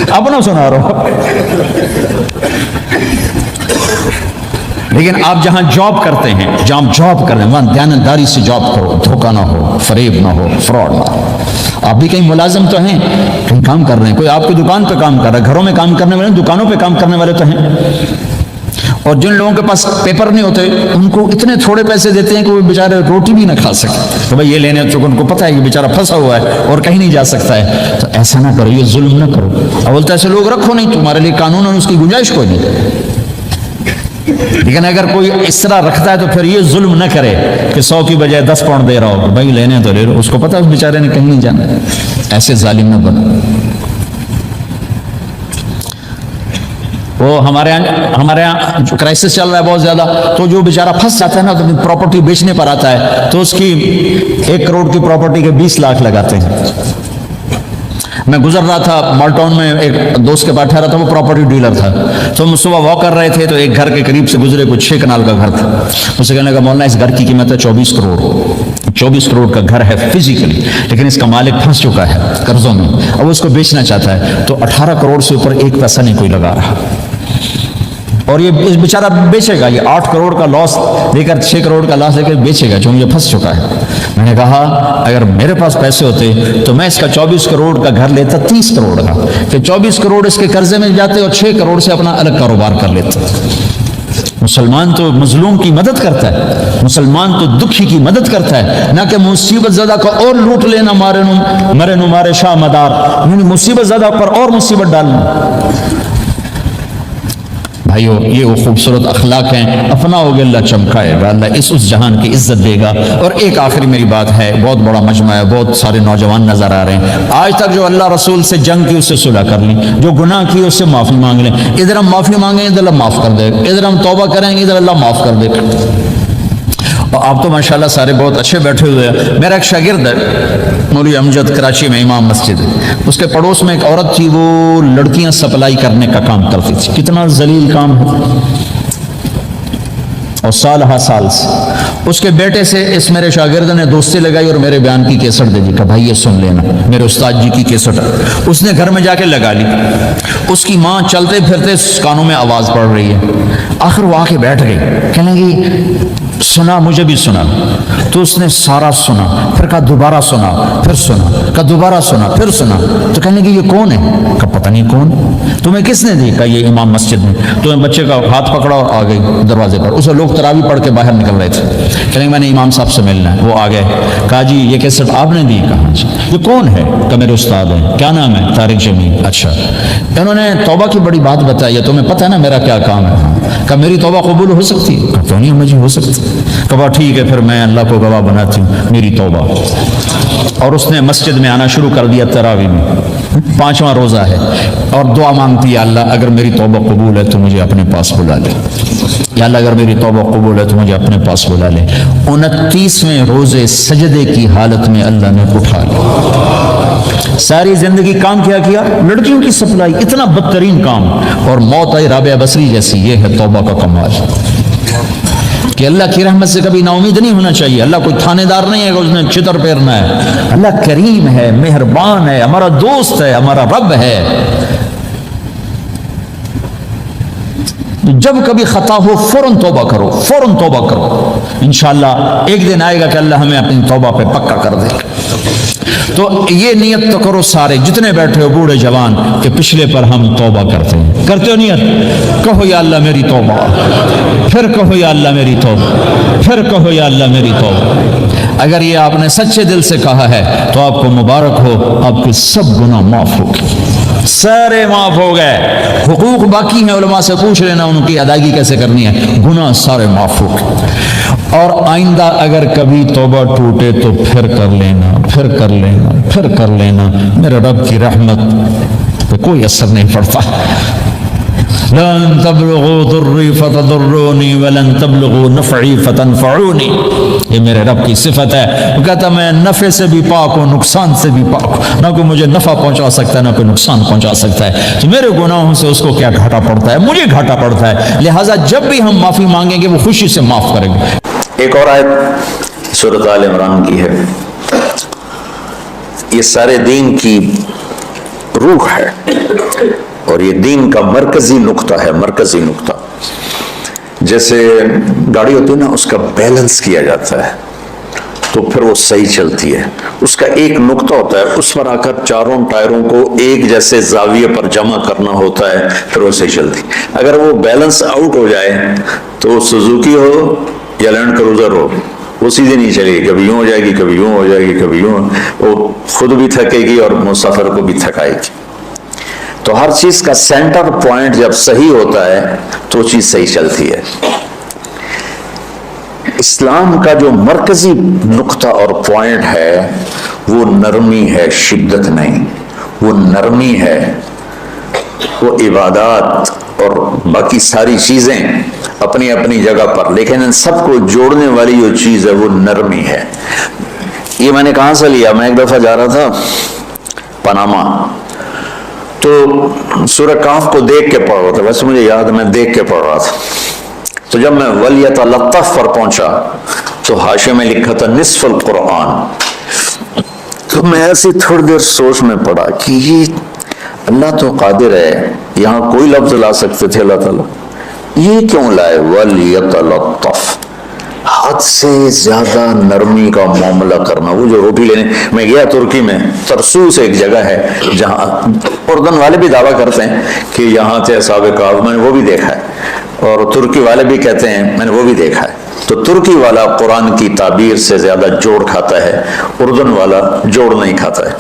اپنا سنا رہا ہوں۔ لیکن آپ جہاں جاب کرتے ہیں، جہاں جاب کر رہے ہیں وہاں دیانتداری سے جاب کرو، دھوکہ نہ ہو، فریب نہ ہو، فراڈ نہ ہو۔ آپ بھی کہیں ملازم تو ہیں، کہیں کام کر رہے ہیں، کوئی آپ کی دکان پہ کام کر رہا ہے، گھروں میں کام کرنے والے، دکانوں پہ کام کرنے والے تو ہیں۔ اور جن لوگوں کے پاس پیپر نہیں ہوتے ان کو اتنے تھوڑے پیسے دیتے ہیں کہ وہ بیچارے روٹی بھی نہ کھا سکتے، تو بھائی یہ لینے تو ان کو پتہ ہے کہ بیچارہ پھنسا ہوا ہے اور کہیں نہیں جا سکتا ہے، تو ایسا نہ کرو، یہ ظلم نہ کرو۔ اب بولتا ایسے لوگ رکھو نہیں، تمہارے لیے قانون اور اس کی گنجائش کوئی نہیں۔ لیکن اگر کوئی اس طرح رکھتا ہے تو پھر یہ ظلم نہ کرے کہ 100 کی بجائے 10 پاؤنڈ دے رہا ہو، بھائی لینے تو لے لو، اس کو پتہ ہے اس بیچارے نے کہیں نہیں جانا، ایسے ظالم نہ بنو۔ وہ ہمارے یہاں کرائسس چل رہا ہے بہت زیادہ، تو جو بیچارہ پھنس جاتا ہے نا، تو پراپرٹی بیچنے پر آتا ہے تو اس کی 1 کروڑ کی پراپرٹی کے 20 لاکھ لگاتے ہیں۔ میں گزر رہا تھا مال ٹاؤن میں، ایک دوست کے پاس ٹھہرا تھا، وہ پراپرٹی ڈیلر تھا، تو ہم صبح واک کر رہے تھے تو ایک گھر کے قریب سے گزرے، کچھ 6 کنال کا گھر تھا، اسے کہنے لگا مولانا اس گھر کی قیمت ہے 24 کروڑ، 24 کروڑ کا گھر ہے فزیکلی، لیکن اس کا مالک پھنس چکا ہے قرضوں میں، اب وہ اس کو بیچنا چاہتا ہے، تو 18 کروڑ سے اوپر ایک پیسہ نہیں کوئی لگا رہا، اور یہ بیچارہ بیچے گا، یہ 8 کروڑ کا لاس لے کر 6 کروڑ کا لاس لے کر بیچے گا، چونکہ یہ پھنس چکا ہے۔ میں نے کہا اگر میرے پاس پیسے ہوتے تو میں اس کا 24 کروڑ کا گھر لیتا 30 کروڑ کا، کہ 24 کروڑ اس کے قرضے میں جاتے اور 6 کروڑ سے اپنا الگ کاروبار کر لیتا۔ مسلمان تو مظلوم کی مدد کرتا ہے، مسلمان تو دکھی کی مدد کرتا ہے، نہ کہ مصیبت زدہ کا اور لوٹ لینا، مرے نو مارے شاہ مدار، یعنی مصیبت زدہ پر اور مصیبت ڈالنا۔ بھائیو یہ وہ خوبصورت اخلاق ہیں، اپنا ہوگے اللہ چمکائے گا، اللہ اس جہان کی عزت دے گا۔ اور ایک آخری میری بات ہے، بہت بڑا مجمع ہے، بہت سارے نوجوان نظر آ رہے ہیں، آج تک جو اللہ رسول سے جنگ کی اس سے صلح کر لیں، جو گناہ کی اس سے معافی مانگ لیں، ادھر ہم معافی مانگیں ادھر اللہ معاف کر دے گا، ادھر ہم توبہ کریں ادھر اللہ معاف کر دے گا۔ اور آپ تو ماشاءاللہ سارے بہت اچھے بیٹھے ہوئے ہیں۔ میرا ایک شاگرد ہے مولوی امجد، کراچی میں امام مسجد ہے، اس کے پڑوس میں ایک عورت تھی، وہ لڑکیاں سپلائی کرنے کا کام کرتی تھی، کتنا ذلیل کام ہے، اور سال ہا سال سے اس کے بیٹے سے اس میرے شاگرد نے دوستی لگائی اور میرے بیان کی کیسٹ دے دی کہ بھائی یہ سن لینا، میرے استاد جی کی کیسٹ، اس نے گھر میں جا کے لگا لی، اس کی ماں چلتے پھرتے کانوں میں آواز پڑ رہی ہے، آخر وہ آ کے بیٹھ گئی، کہنے لگی سنا مجھے بھی سنا، تو اس نے سارا سنا، پھر کہا دوبارہ سنا، پھر سنا، کہا دوبارہ سنا، پھر سنا، تو کہنے لگی یہ کون ہے؟ کہا پتہ نہیں کون، تمہیں کس نے دی؟ کہا یہ امام مسجد میں، تو میں بچے کا ہاتھ پکڑا اور آ گئی دروازے پر، اسے لوگ تراویح پڑھ کے باہر نکل رہے تھے، کہنے میں نے امام صاحب سے ملنا ہے، وہ آ گئے، کہا جی یہ کیسٹ آپ نے دی؟ کہا جی۔ یہ کون ہے؟ کہا میرے استاد ہیں۔ کیا نام ہے؟ طارق جمیل۔ اچھا، انہوں نے توبہ کی بڑی بات بتائی ہے، تمہیں پتہ ہے نا میرا کیا کام ہے؟ کہا میری توبہ قبول ہو سکتی ہے؟ کہا تو نہیں مجھے ہو سکتی۔ کہا ٹھیک ہے پھر میں اللہ کو گواہ بناتی ہوں، میری توبہ۔ اور اس نے مسجد میں آنا شروع کر دیا تراویح میں، 5واں روزہ ہے، اور دعا مانگتی ہے اللہ اگر میری توبہ قبول ہے تو مجھے اپنے پاس بلا لے، یا اللہ اگر میری توبہ قبول ہے تو مجھے اپنے پاس بلا لے۔ 29ویں روزے سجدے کی حالت میں اللہ نے اٹھا لیا۔ ساری زندگی کام کیا کیا؟ لڑکیوں کی سپلائی، اتنا بدترین کام، اور موت آئی رابعہ بصری جیسی۔ یہ ہے توبہ کا کمال، کہ اللہ کی رحمت سے کبھی نا امید نہیں ہونا چاہیے۔ اللہ کوئی تھانے دار نہیں ہے کہ اس نے چتر پھیرنا ہے، اللہ کریم ہے، مہربان ہے، ہمارا دوست ہے، ہمارا رب ہے۔ جب کبھی خطا ہو فوراً توبہ کرو، فوراً توبہ کرو، انشاءاللہ ایک دن آئے گا کہ اللہ ہمیں اپنی توبہ پہ پکا کر دے گا۔ تو یہ نیت تو کرو سارے جتنے بیٹھے ہو، بوڑھے جوان، کہ پچھلے پر ہم توبہ کرتے ہیں، کرتے ہو نیت؟ کہو یا اللہ میری توبہ، پھر کہو یا اللہ میری توبہ، پھر کہو یا اللہ میری توبہ۔ اگر یہ آپ نے سچے دل سے کہا ہے تو آپ کو مبارک ہو، آپ کے سب گناہ معاف ہو گئے۔ سارے معاف ہو گئے. حقوق باقی ہیں، علماء سے پوچھ لینا ان کی ادائیگی کیسے کرنی ہے. گناہ سارے معاف ہو گئے. اور آئندہ اگر کبھی توبہ ٹوٹے تو پھر کر لینا، پھر کر لینا، پھر کر لینا. میرے رب کی رحمت پہ کوئی اثر نہیں پڑتا. لن تبلغوا ضری فتضرونی ولن تبلغوا نفعی فتنفعونی. یہ میرے رب کی صفت ہے. وہ کہتا میں نفع سے بھی پاک ہوں، نقصان سے بھی پاک ہوں. نہ کوئی مجھے نفع پہنچا سکتا ہے، نہ کوئی نقصان پہنچا سکتا ہے. تو میرے گناہوں سے اس کو کیا گھاٹا پڑتا ہے؟ مجھے گھاٹا پڑتا ہے. لہٰذا جب بھی ہم معافی مانگیں گے وہ خوشی سے معاف کریں گے. ایک اور آیت سورۃ آل عمران کی ہے. یہ سارے دین کی روح ہے اور یہ دین کا مرکزی نقطہ ہے. مرکزی نقطہ جیسے گاڑی ہوتی ہے نا، اس کا بیلنس کیا جاتا ہے تو پھر وہ صحیح چلتی ہے. اس کا ایک نقطہ ہوتا ہے، اس پر آ کر چاروں ٹائروں کو ایک جیسے زاویے پر جمع کرنا ہوتا ہے، پھر وہ صحیح چلتی. اگر وہ بیلنس آؤٹ ہو جائے تو سوزوکی ہو یا لینڈ کروزر ہو، وہ سیدھی نہیں چلے گی. کبھی یوں ہو جائے گی، کبھی یوں ہو جائے گی، کبھی یوں. وہ خود بھی تھکے گی اور مسافر کو بھی تھکائے گی. تو ہر چیز کا سینٹر پوائنٹ جب صحیح ہوتا ہے تو چیز صحیح چلتی ہے. اسلام کا جو مرکزی نقطہ اور پوائنٹ ہے وہ نرمی ہے، شدت نہیں. وہ نرمی ہے، وہ عبادات اور باقی ساری چیزیں اپنی اپنی جگہ پر، لیکن ان سب کو جوڑنے والی جو چیز ہے وہ نرمی ہے. یہ میں نے کہاں سے لیا؟ میں ایک دفعہ جا رہا تھا پاناما، تو سورہ کہف کو دیکھ کے پڑھ رہا تھا. ویسے مجھے یاد ہے میں دیکھ کے پڑھ رہا تھا. تو جب میں وَلْيَتَلَطَّفْ پر پہنچا تو حاشیے میں لکھا تھا نصف القرآن. تو میں ایسی تھوڑی دیر سوچ میں پڑا کہ یہ اللہ تو قادر ہے، یہاں کوئی لفظ لا سکتے تھے اللہ تعالیٰ، یہ کیوں لائے وَلْيَتَلَطَّفْ؟ حد سے زیادہ نرمی کا معاملہ کرنا. وہ جو روٹی لینے میں گیا ترکی میں، ترسوس ایک جگہ ہے جہاں اردن والے بھی دعویٰ کرتے ہیں کہ یہاں تھے اصحاب کہف، میں نے وہ بھی دیکھا ہے. اور ترکی والے بھی کہتے ہیں، میں نے وہ بھی دیکھا ہے. تو ترکی والا قرآن کی تعبیر سے زیادہ جوڑ کھاتا ہے، اردن والا جوڑ نہیں کھاتا ہے.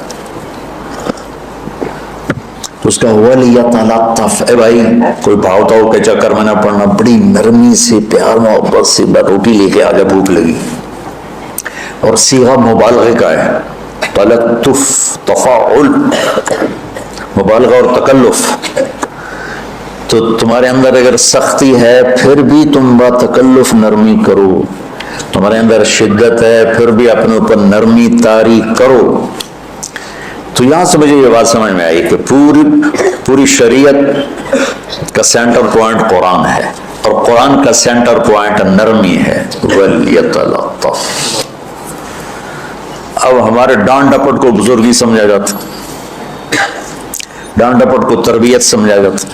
اس کا وَلْيَتَلَطَّفْ، اے بھائی کوئی بھاؤ تاؤ کے چکر میں نہ پڑنا، بڑی نرمی سے پیار محبت سے روٹی لے کے آگے بھوک لگی. اور صیغہ مبالغے کا ہے، تلطف، تفاعل، مبالغہ اور تکلف. تو تمہارے اندر اگر سختی ہے پھر بھی تم با تکلف نرمی کرو، تمہارے اندر شدت ہے پھر بھی اپنے اوپر نرمی طاری کرو. تو یہاں سے مجھے یہ بات سمجھ میں آئی کہ پوری شریعت کا سینٹر پوائنٹ قرآن ہے اور قرآن کا سینٹر پوائنٹ نرمی ہے. وَلْيَتَلَطَّفْ. اب ہمارے ڈانٹ ڈپٹ کو بزرگی سمجھا جاتا، ڈانٹ ڈپٹ کو تربیت سمجھا جاتا.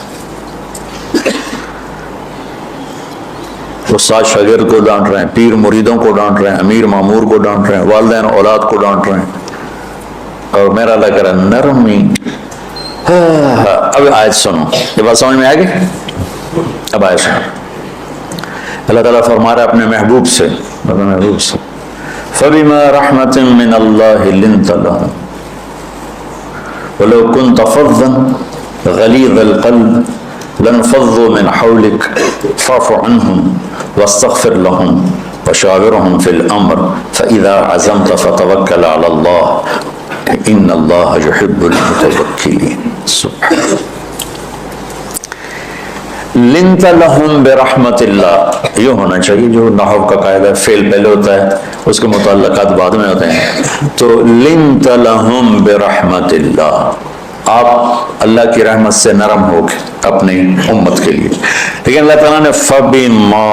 استاد شاگرد کو ڈانٹ رہے ہیں، پیر مریدوں کو ڈانٹ رہے ہیں، امیر مامور کو ڈانٹ رہے ہیں، والدین اولاد کو ڈانٹ رہے ہیں. اور میرا لگ رہا ہے نرمی. اب آیت سنو، یہ بات سمجھ میں آئے گی؟ اب آیت سنو. اللہ تعالیٰ فرما رہا ہے اپنے محبوب سے، فَبِمَا رَحْمَةٍ مِّنَ اللَّهِ لِنْتَ لَهُمْ وَلَوْ كُنْتَ فَظًّا غَلِيظَ الْقَلْبِ لَانفَضُّوا مِنْ حَوْلِكَ فَاعْفُ عَنْهُمْ وَاسْتَغْفِرْ لَهُمْ وَشَاوِرْهُمْ فِي الْأَمْرِ فَإِذَا عَزَمْتَ فَتَوَكَّلْ عَلَى اللَّهِ ان اللہ یحب المتوکلین. لنت لہم برحمت اللہ، یہ ہونا چاہیے جو نحو کا قاعدہ، فعل پہلے ہوتا ہے اس کے متعلقات بعد میں ہوتے ہیں. تو لنت لہم برحمت اللہ، آپ اللہ کی رحمت سے نرم ہو کے اپنی امت کے لیے. لیکن اللہ تعالیٰ نے فبما،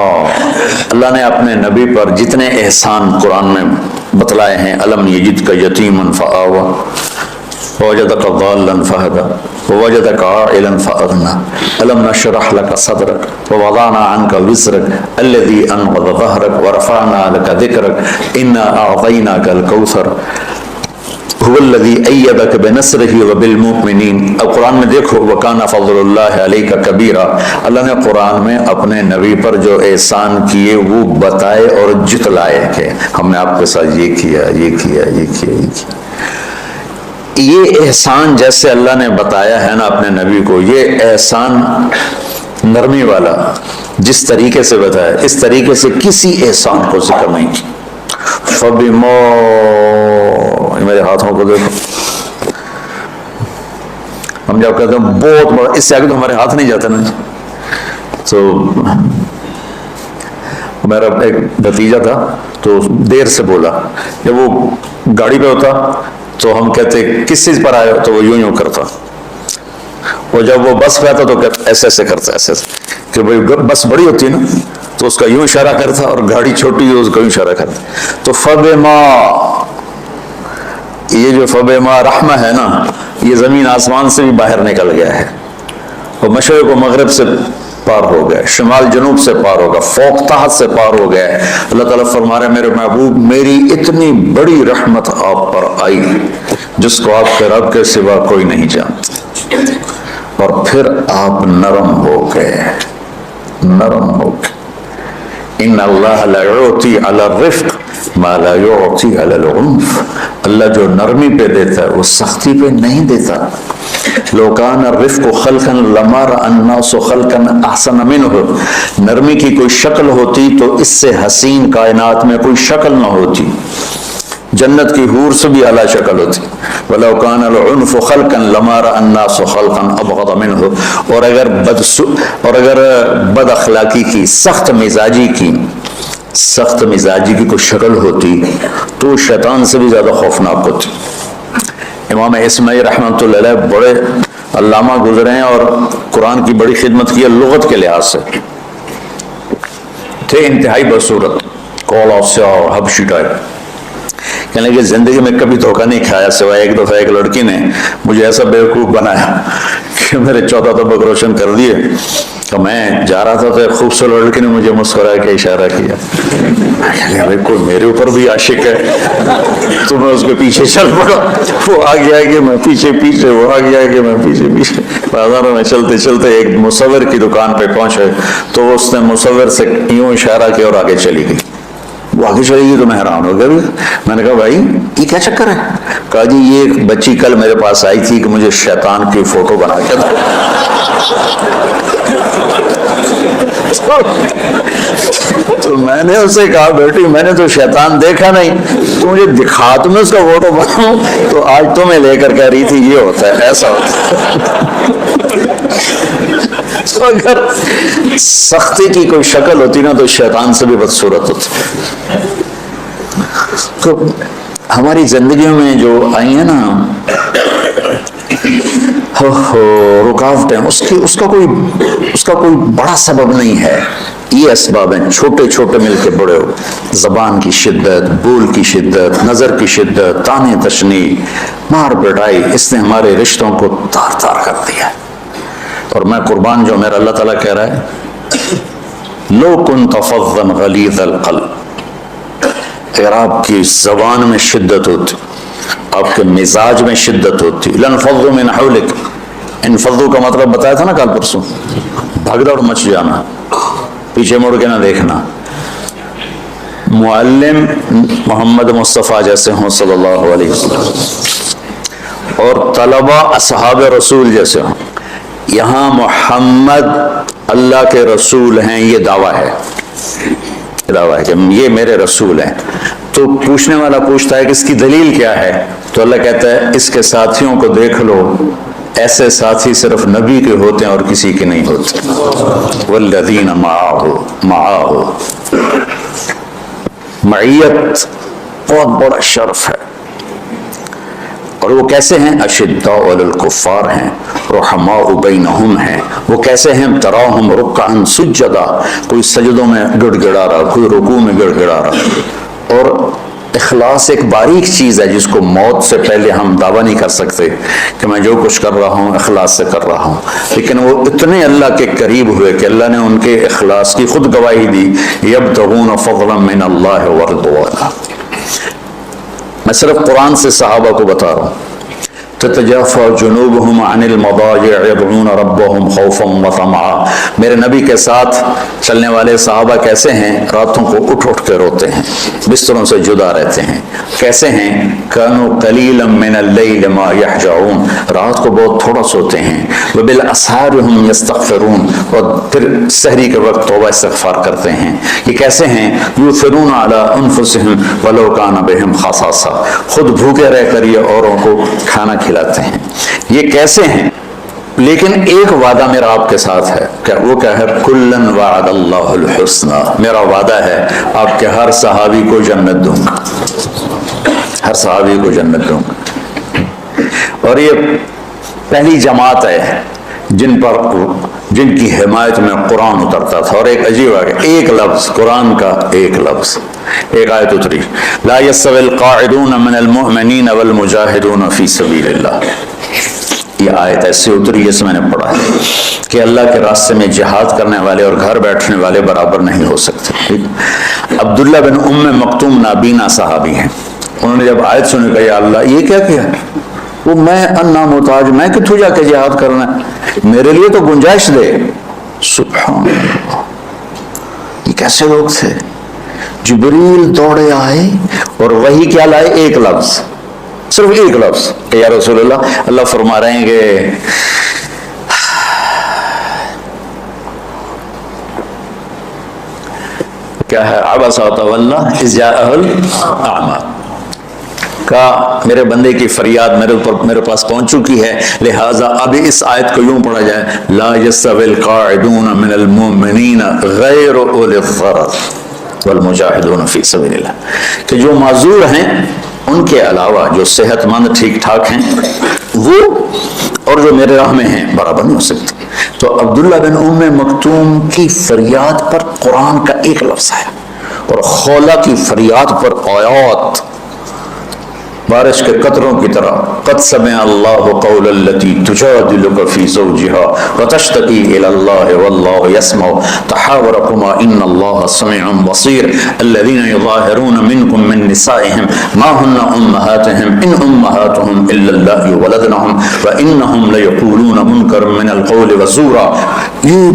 اللہ نے اپنے نبی پر جتنے احسان قرآن میں بتلائے ہیں، الم یجدک یتیما فآوی ووجدک ضالا فہدی ووجدک عائلا فأغنی الم نشرح لک صدرک ووضعنا عنک وزرک الذی انقض ظہرک ورفعنا لک ذکرک انا اعطیناک الکوثر هو الذی ایدک بنصرہ وبالمؤمنین. اب قرآن میں دیکھو وکان فضل اللہ علیک کبیرا، اللہ نے قرآن میں اپنے نبی پر جو احسان کیے وہ بتائے اور جتلائے کہ ہم نے آپ کے ساتھ یہ کیا، یہ کیا، یہ کیا، یہ کیا. یہ احسان جیسے اللہ نے بتایا ہے نا اپنے نبی کو، یہ احسان نرمی والا جس طریقے سے بتایا، اس طریقے سے کسی احسان کو ذکر نہیں کی۔ فَبِمَا، میرے ہاتھوں کو دیکھو، ہم جب کہتے ہیں بہت بڑا، اس سے آگے تو ہمارے ہاتھ نہیں جاتے نا۔ تو میرا ایک بھتیجا تھا تو دیر سے بولا، جب وہ گاڑی پہ ہوتا تو ہم کہتے کس چیز پر آئے ہو، تو وہ یوں یوں کرتا، اور جب وہ بس پہ آتا تو ایسے ایسے کرتا، ایسے ایسے، کہ بھائی بس بڑی ہوتی ہے نا تو اس کا یوں اشارہ کرتا، اور گاڑی چھوٹی ہے اس کا یوں اشارہ کرتا۔ تو فَبِمَا، یہ جو فَبِمَا رحمہ ہے نا، یہ زمین آسمان سے بھی باہر نکل گیا ہے، اور مشرق و مغرب سے پار ہو گیا، شمال جنوب سے پار ہوگا، فوق تحت سے پار ہو گیا ہے۔ اللہ تعالیٰ فرما رہے ہیں میرے محبوب، میری اتنی بڑی رحمت آپ پر آئی جس کو آپ کے رب کے سوا کوئی نہیں جانتا، اور پھر آپ نرم ہو گئے، نرم ہو گئے۔ ان اللہ لا یعطی علی الرفق ما لا یعطی علی العنف، اللہ جو نرمی پہ دیتا ہے وہ سختی پہ نہیں دیتا۔ لو کان الرفق خلقا لما رأى الناس خلقا احسن منه، نرمی کی کوئی شکل ہوتی تو اس سے حسین کائنات میں کوئی شکل نہ ہوتی، جنت کی حور سے بھی اعلیٰ شکل ہوتی۔ وَلَوْ كَانَ الْعُنْفُ خَلْقًا لَمَا رَأَى النَّاسُ خَلْقًا أَبْغَضَ مِنْهُ، اور اگر بد اخلاقی کی، سخت مزاجی کی کوئی شکل ہوتی تو شیطان سے بھی زیادہ خوفناک ہوتی۔ امام اسماعی رحمۃ اللہ علیہ بڑے علامہ گزرے ہیں اور قرآن کی بڑی خدمت کی ہے لغت کے لحاظ سے، تھے انتہائی بدصورت، کولا سیاہ حبشی ٹائپ۔ کہنے لگے زندگی میں کبھی دھوکہ نہیں کھایا سوائے ایک دفعہ ایک لڑکی نے مجھے ایسا بیوقوف بنایا کہ میرے 14 طبق روشن کر دیے، کہ میں جا رہا تھا تو ایک خوبصورت لڑکی نے مجھے مسکرا کے اشارہ کیا، بھائی کوئی میرے اوپر بھی عاشق ہے، تو میں اس کے پیچھے چل پڑا، وہ آگے آگے میں پیچھے پیچھے، وہ آگے آگے میں پیچھے پیچھے، بازاروں میں چلتے چلتے ایک مصور کی دکان پہ پہنچے تو اس نے مصور سے یوں اشارہ کیا اور آگے چلی گئی۔ وہ آگے چلی گئی تو میں حیران ہو گیا، میں نے کہا بھائی یہ کیا چکر ہے؟ کہا جی یہ ایک بچی کل میرے پاس آئی تھی کہ مجھے شیطان کی فوٹو بنا کے دو۔ تو میں نے اسے کہا بیٹی میں نے تو شیطان دیکھا نہیں، تو مجھے دکھا، تو میں اس کا فوٹو بناؤں، تو آج تو میں لے کر کہہ رہی تھی یہ ہوتا ہے، ایسا ہوتا ہے۔ تو اگر سختی کی کوئی شکل ہوتی نا تو شیطان سے بھی بدصورت ہوتی۔ تو ہماری زندگیوں میں جو آئی ہیں نا رکاوٹیں، اس کا کوئی بڑا سبب نہیں ہے، یہ اسباب ہیں چھوٹے چھوٹے مل کے بڑے ہو، زبان کی شدت، بول کی شدت، نظر کی شدت، تانے تشنی، مار پٹائی، اس نے ہمارے رشتوں کو تار تار کر دیا ہے۔ اور میں قربان جو میرا اللہ تعالیٰ کہہ رہا ہے لو كنت فظا غلیظ القلب، اگر آپ کی زبان میں شدت ہوتی، آپ کے مزاج میں شدت ہوتی، لانفضوا من حولک، انفضوا کا مطلب بتایا تھا نا کل پرسوں، بھگ دوڑ مچ جانا، پیچھے مڑ کے نہ دیکھنا۔ معلم محمد مصطفیٰ جیسے ہوں صلی اللہ علیہ وسلم، اور طلبہ اصحاب رسول جیسے ہوں، یہاں محمد اللہ کے رسول ہیں، یہ دعویٰ ہے کہ یہ میرے رسول ہیں۔ تو پوچھنے والا پوچھتا ہے کہ اس کی دلیل کیا ہے، تو اللہ کہتا ہے اس کے ساتھیوں کو دیکھ لو، ایسے ساتھی صرف نبی کے ہوتے ہیں اور کسی کے نہیں ہوتے۔ والذین معاہ، معیت بہت بڑا شرف ہے۔ اور وہ کیسے ہیں؟ اشداء علی الکفار ہیں، رحماء بینہم ہیں۔ وہ کیسے ہیں؟ تراہم رکعا سجدا، کوئی سجدوں میں گڑ گڑا رہا، کوئی رکوع میں گڑ گڑا رہا۔ اور اخلاص ایک باریک چیز ہے جس کو موت سے پہلے ہم دعویٰ نہیں کر سکتے کہ میں جو کچھ کر رہا ہوں اخلاص سے کر رہا ہوں، لیکن وہ اتنے اللہ کے قریب ہوئے کہ اللہ نے ان کے اخلاص کی خود گواہی دی، یبتغون فضلا من اللہ ورضوانا۔ میں صرف قرآن سے صحابہ کو بتا رہا ہوں۔ تتجافى جنوبهم عن المضاجع يدعون ربهم خوفا وطمعا. میرے نبی کے ساتھ چلنے والے صحابہ کیسے ہیں؟ راتوں کو اٹھ اٹھ کے روتے ہیں، بستروں سے جدا رہتے ہیں. کیسے ہیں؟ كانوا قليلا من الليل ما يهجعون، رات کو بہت تھوڑا سوتے ہیں. وبالاسحار هم يستغفرون، اور پھر سحری کے وقت توبہ استغفار کرتے ہیں. یہ کیسے ہیں؟ یؤثرون علی انفسهم ولو كان بهم خصاصہ، خود بھوکے رہ کر یہ اوروں کو کھانا کھلاتے ہیں. یہ کیسے ہیں؟ لیکن ایک وعدہ میرا آپ کے ساتھ ہے. وہ کیا ہے؟ کلن وعد اللہ الحسنى، میرا وعدہ ہے آپ کے ہر صحابی کو جنت دوں گا، ہر صحابی کو جنت دوں گا. اور یہ پہلی جماعت ہے جن کی حمایت میں قرآن اترتا تھا. اور ایک عجیب ہے، ایک لفظ قرآن کا، ایک لفظ، ایک آیت اتری، لا يستوي القاعدون من المؤمنین والمجاہدون فی سبیل اللہ. یہ آیت ایسے اتری جس میں نے پڑھا ہے کہ اللہ کے راستے میں جہاد کرنے والے اور گھر بیٹھنے والے برابر نہیں ہو سکتے. عبداللہ بن ام مکتوم نابینا صحابی ہیں. انہوں نے جب آیت سنی کہ یا اللہ یہ کیا کیا؟ وہ میں انا محتاج، میں کتوں جا کے جہاد کرنا ہے، میرے لیے تو گنجائش دے. سبحان اللہ، یہ کیسے لوگ تھے؟ جبریل دوڑے آئے اور وہی کیا لائے؟ ایک لفظ، صرف ایک لفظ کہ یا رسول اللہ. اللہ فرما رہے ہیں کہ کیا ہے؟ عبس وتولی اذ جاءہ الاعمی، کہا میرے بندے کی فریاد میرے پاس پہنچ چکی ہے، لہٰذا اب اس آیت کو یوں پڑھا جائے، لا يستوي القاعدون من المؤمنین غیر اولی الضرر والمجاہدون فی سبیل اللہ، کہ جو معذور ہیں ان کے علاوہ جو صحت مند ٹھیک ٹھاک ہیں وہ اور جو میرے راہ میں ہیں برابر نہیں ہو سکتے. تو عبداللہ بن ام مکتوم کی فریاد پر قرآن کا ایک لفظ ہے، اور خولہ کی فریاد پر آیات بارش کے قطروں کی طرح. قد سمع اللہ قول التي تجادلك في زوجها وتشتكي الى الله والله يسمع تحاوركما ان الله سميع بصير. الذين يظاهرون منكم من نسائهم ما هن امهاتهم ان امهاتهم الا اللائي ولدنهم وانهم ليقولون منكرا من القول وزورا. یہ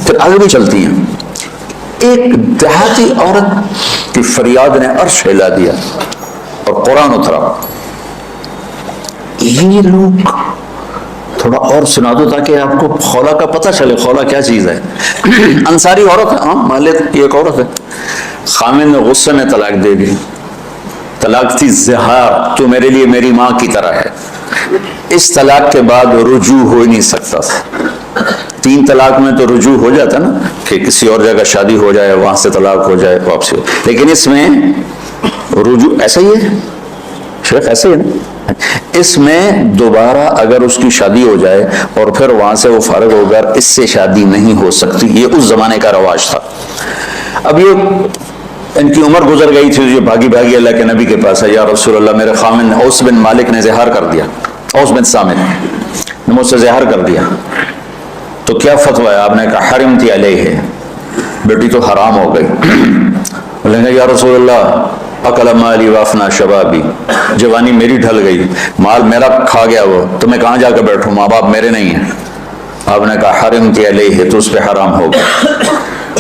پھر آگے بھی چلتی ہیں. ایک دیہاتی عورت کی فریاد نے عرش ہلا دیا اور قرآن اترا. یہ لوگ تھوڑا اور سنا دو تاکہ آپ کو خولہ کا پتہ چلے، خولہ کیا چیز ہے. انصاری عورت ہے، ہاں مالک کی ایک عورت ہے، خامن نے غصے میں طلاق دے دی. طلاق تھی زہار، تو میرے لیے میری ماں کی طرح ہے. اس طلاق کے بعد رجوع ہو ہی نہیں سکتا تھا. 3 طلاق میں تو رجوع ہو جاتا نا کہ کسی اور جگہ شادی ہو جائے، وہاں سے طلاق ہو جائے، واپسی ہو. لیکن اس میں رجوع ایسا ہی ہے شیخ، ایسا ہی ہے نا. اس میں دوبارہ اگر اس کی شادی ہو جائے اور پھر وہاں سے وہ فارغ ہو کر اس سے شادی نہیں ہو سکتی. یہ اس زمانے کا رواج تھا. اب یہ ان کی عمر گزر گئی تھی، جو بھاگی اللہ کے نبی کے پاس ہے، یا رسول اللہ میرے خامن اوس بن مالک نے زہار کر دیا، اوس بن سامت نے مجھ سے زہار کر دیا، تو کیا فتویٰ ہے؟ آپ نے کہا حرمتی علیہ، بیٹی تو حرام ہو گئی. بولیں گے یا رسول اللہ اکل مالی وافنا شبابی، جوانی میری ڈھل گئی، مال میرا کھا گیا، وہ تو میں کہاں جا کے بیٹھوں، ماں باپ میرے نہیں ہیں. آپ نے کہا حرمتی علیہ، تو اس پہ حرام ہوگا.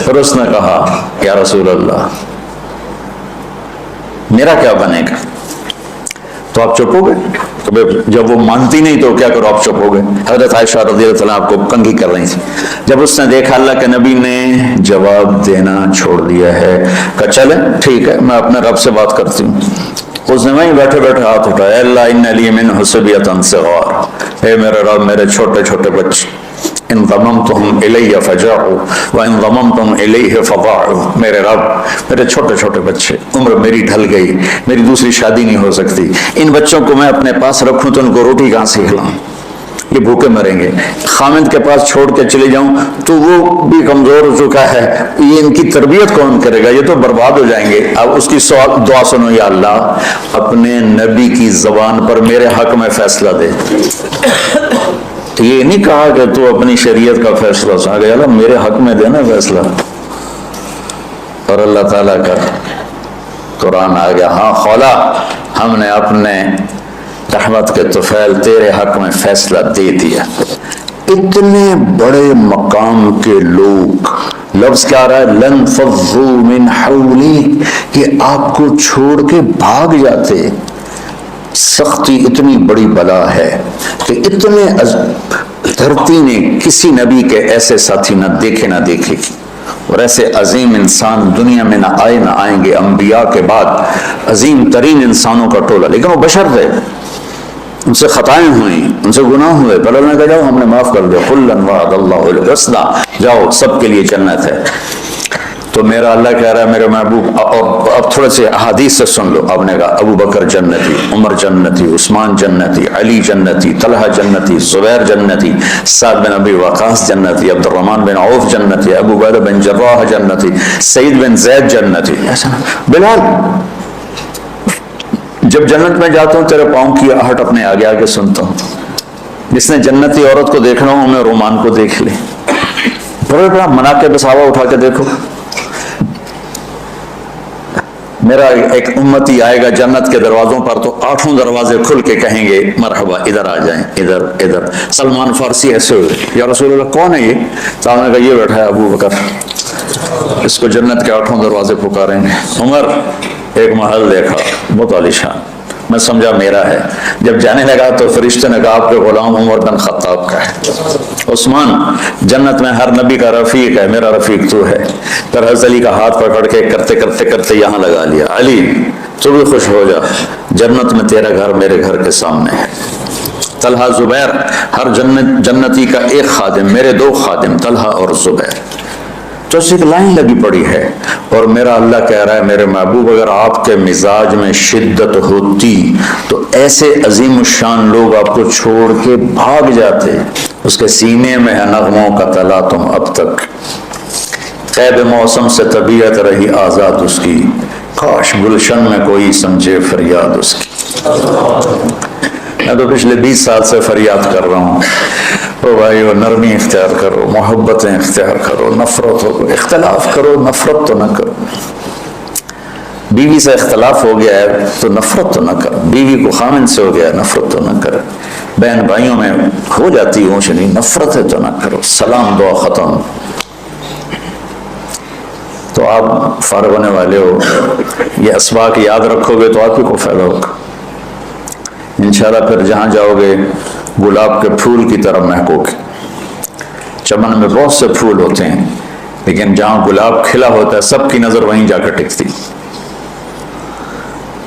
پھر اس نے کہا یا رسول اللہ میرا کیا بنے گا؟ تو آپ چپ ہو گئے. تو جب وہ مانتی نہیں تو کیا کرو، آپ چپ ہو گئے. حضرت عائشہ رضی اللہ عنہا آپ کو کنگھی کر رہی تھی. جب اس نے دیکھا اللہ کے نبی نے جواب دینا چھوڑ دیا ہے، کہا چلے ٹھیک ہے میں اپنے رب سے بات کرتی ہوں. اس نے وہیں بیٹھے بیٹھے ہاتھ اٹھایا، اللہ ان لی منہ صبیۃ صغار، اے میرے رب میرے چھوٹے چھوٹے بچے، ان ضممتہم الی فجاعوا وان ضممتم الیہ فضاعوا، میرے رب میرے چھوٹے چھوٹے بچے، عمر میری ڈھل گئی، میری دوسری شادی نہیں ہو سکتی، ان بچوں کو میں اپنے پاس رکھوں تو ان کو روٹی کہاں سے کھلاؤں، یہ بھوکے مریں گے. خامد کے پاس چھوڑ کے چلے جاؤں تو وہ بھی کمزور ہو چکا ہے، یہ ان کی تربیت کون کرے گا، یہ تو برباد ہو جائیں گے. اب اس کی دعا سنو، یا اللہ اپنے نبی کی زبان پر میرے حق میں فیصلہ دے. یہ نہیں کہا کہ تو اپنی شریعت کا فیصلہ سنا گیا، اللہ میرے حق میں دینا فیصلہ. اور اللہ تعالیٰ کا قرآن آ گیا. ہاں خولا، ہم نے اپنے رحمت کے طفیل تیرے حق میں فیصلہ دے دیا. اتنے بڑے مقام کے لوگ، لفظ کیا رہا ہے؟ لن فضوا من حولی، کہ آپ کو چھوڑ کے بھاگ جاتے. سختی اتنی بڑی بلا ہے کہ اتنے دھرتی نے کسی نبی کے ایسے ساتھی نہ دیکھے نہ دیکھے گی، اور ایسے عظیم انسان دنیا میں نہ آئے نہ آئیں گے. انبیاء کے بعد عظیم ترین انسانوں کا ٹولہ، لیکن وہ بشر تھے، ان سے خطائیں ہوئیں، ان سے گناہ ہوئے. پہلے انہوں نے کہا جاؤ ہم نے معاف کر دیا، کلاً وعد اللہ الحسنی، جاؤ سب کے لیے جنت ہے. تو میرا اللہ کہہ رہا ہے میرے محبوب، اور اب تھوڑے سے احادیث سے سن لو. آپ نے کہا ابو بکر جنتی، عمر جنتی، عثمان جنتی، علی جنتی، طلحہ جنتی، زبیر جنتی، سعد بن ابی وقاص جنتی، عبد الرحمن بن عوف جنتی، ابو عبیدہ بن جراح جنتی، سعید بن زید جنتی. ایسا بلال جب جنت میں جاتا ہوں تیرے پاؤں کی آہٹ اپنے آگے آگے سنتا ہوں. جس نے جنتی عورت کو دیکھنا ہو میں رومان کو دیکھ لے. بڑا بڑا مناقب صحابہ اٹھا کے دیکھو. میرا ایک امتی آئے گا جنت کے دروازوں پر تو 8 دروازے کھل کے کہیں گے مرحبا ادھر آ جائیں، ادھر ادھر. سلمان فارسی ایسے ہوئے، یا رسول اللہ کون ہے یہ؟ صاحب نے کہا یہ بیٹھا ہے ابو بکر، اس کو جنت کے 8 دروازے پکاریں گے. عمر ایک محل دیکھا بہت عالیشان، میں سمجھا میرا ہے. جب جانے لگا تو فرشتے نے کہا آپ کے غلام عمر بن خطاب کا ہے. عثمان جنت میں ہر نبی کا رفیق ہے، میرا رفیق تو ہے. پھر حضرت علی کا ہاتھ پکڑ کے کرتے کرتے کرتے یہاں لگا لیا. علی تو بھی خوش ہو جا، جنت میں تیرا گھر میرے گھر کے سامنے ہے. طلحہ زبیر، ہر جنتی کا ایک خادم، میرے 2 خادم طلحہ اور زبیر. تو اس ایک لائن لگی پڑی ہے. اور میرا اللہ کہہ رہا ہے میرے محبوب اگر آپ کے مزاج میں شدت ہوتی تو ایسے عظیم الشان لوگ آپ کو چھوڑ کے بھاگ جاتے. اس کے سینے میں ہے نغموں کا تلا تم اب تک، قید موسم سے طبیعت رہی آزاد اس کی، کاش گلشن میں کوئی سمجھے فریاد اس کی. میں تو پچھلے 20 سال سے فریاد کر رہا ہوں، او بھائیو نرمی اختیار کرو، محبتیں اختیار کرو، نفرت ہو اختلاف کرو، نفرت تو نہ کرو. بیوی سے اختلاف ہو گیا ہے تو نفرت تو نہ کرو، بیوی کو خامن سے ہو گیا نفرت تو نہ کرو، بہن بھائیوں میں ہو جاتی اونچ نہیں، نفرت ہے تو نہ کرو. سلام دعا ختم. تو آپ فارغ ہونے والے ہو، یہ اسباق یاد رکھو گے تو آپ ہی کو فائدہ ہوگا انشاءاللہ. پھر جہاں جاؤ گے گلاب کے پھول کی طرح مہکو گے. چمن میں بہت سے پھول ہوتے ہیں لیکن جہاں گلاب کھلا ہوتا ہے سب کی نظر وہیں جا کر ٹکتی.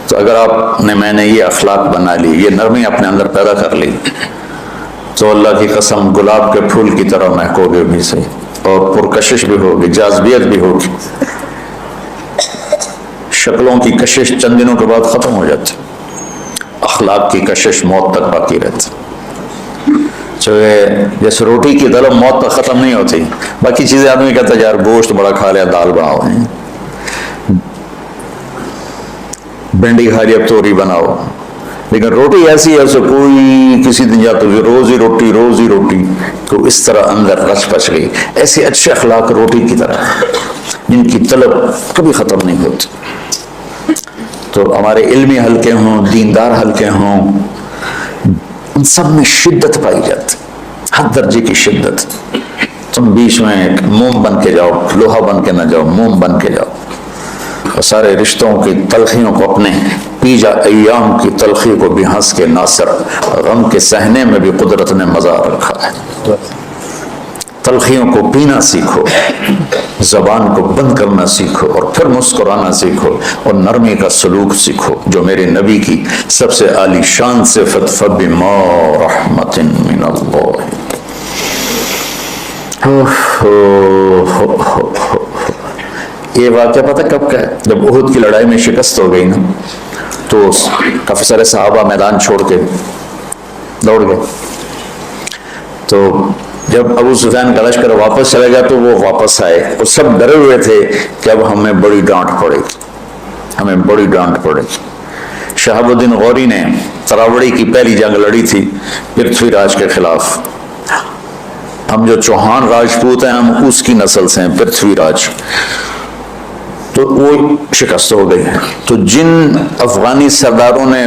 تو اگر آپ نے میں نے یہ اخلاق بنا لی، یہ نرمی اپنے اندر پیدا کر لی تو اللہ کی قسم گلاب کے پھول کی طرح مہکو گے بھی صحیح، اور پرکشش بھی ہوگی، جاذبیت بھی ہوگی. شکلوں کی کشش چند دنوں کے بعد ختم ہو جاتی، اخلاق کی کشش موت تک باقی رہتی. جیسے روٹی کی طلب موت تک ختم نہیں ہوتی. باقی چیزیں آدمی کہتا ہے یار گوشت بڑا کھا لیا، دال بناؤ، بھنڈی کھا لیا توری بناؤ، لیکن روٹی ایسی ہے اسے کوئی کسی دن جاتا ہے روز ہی روٹی روز ہی روٹی، تو اس طرح اندر رچ پچ گئی. ایسے اچھے اخلاق روٹی کی طرح جن کی طلب کبھی ختم نہیں ہوتی. تو ہمارے علمی حلقے ہوں، دیندار حلقے ہوں، ان سب میں شدت پائی جاتی، ہر درجے کی شدت. تم بیچ میں ایک موم بن کے جاؤ، لوہا بن کے نہ جاؤ، موم بن کے جاؤ. اور سارے رشتوں کی تلخیوں کو اپنے پی جا، ایام کی تلخی کو بھی ہنس کے ناصر، غم کے سہنے میں بھی قدرت نے مزہ رکھا ہے. تلخیوں کو پینا سیکھو، زبان کو بند کرنا سیکھو، اور پھر مسکرانا سیکھو، اور نرمی کا سلوک سیکھو جو میرے نبی کی سب سے عالی شان صفت فبما رحمت من اللہ. یہ واقعہ پتہ کب کا ہے؟ جب احد کی لڑائی میں شکست ہو گئی نا تو کافی سارے صحابہ میدان چھوڑ کے دوڑ گئے. تو جب ابو سفیان کا لشکر واپس چلے گیا تو وہ واپس آئے اور سب ڈرے ہوئے تھے کہ اب ہمیں بڑی ڈانٹ پڑے گی، ہمیں بڑی ڈانٹ پڑے گی. شہاب الدین غوری نے تراوڑی کی پہلی جنگ لڑی تھی پرتھوی راج کے خلاف. ہم جو چوہان راجپوت ہیں ہم اس کی نسل سے ہیں، پرتھوی راج. تو وہ شکست ہو گئی. تو جن افغانی سرداروں نے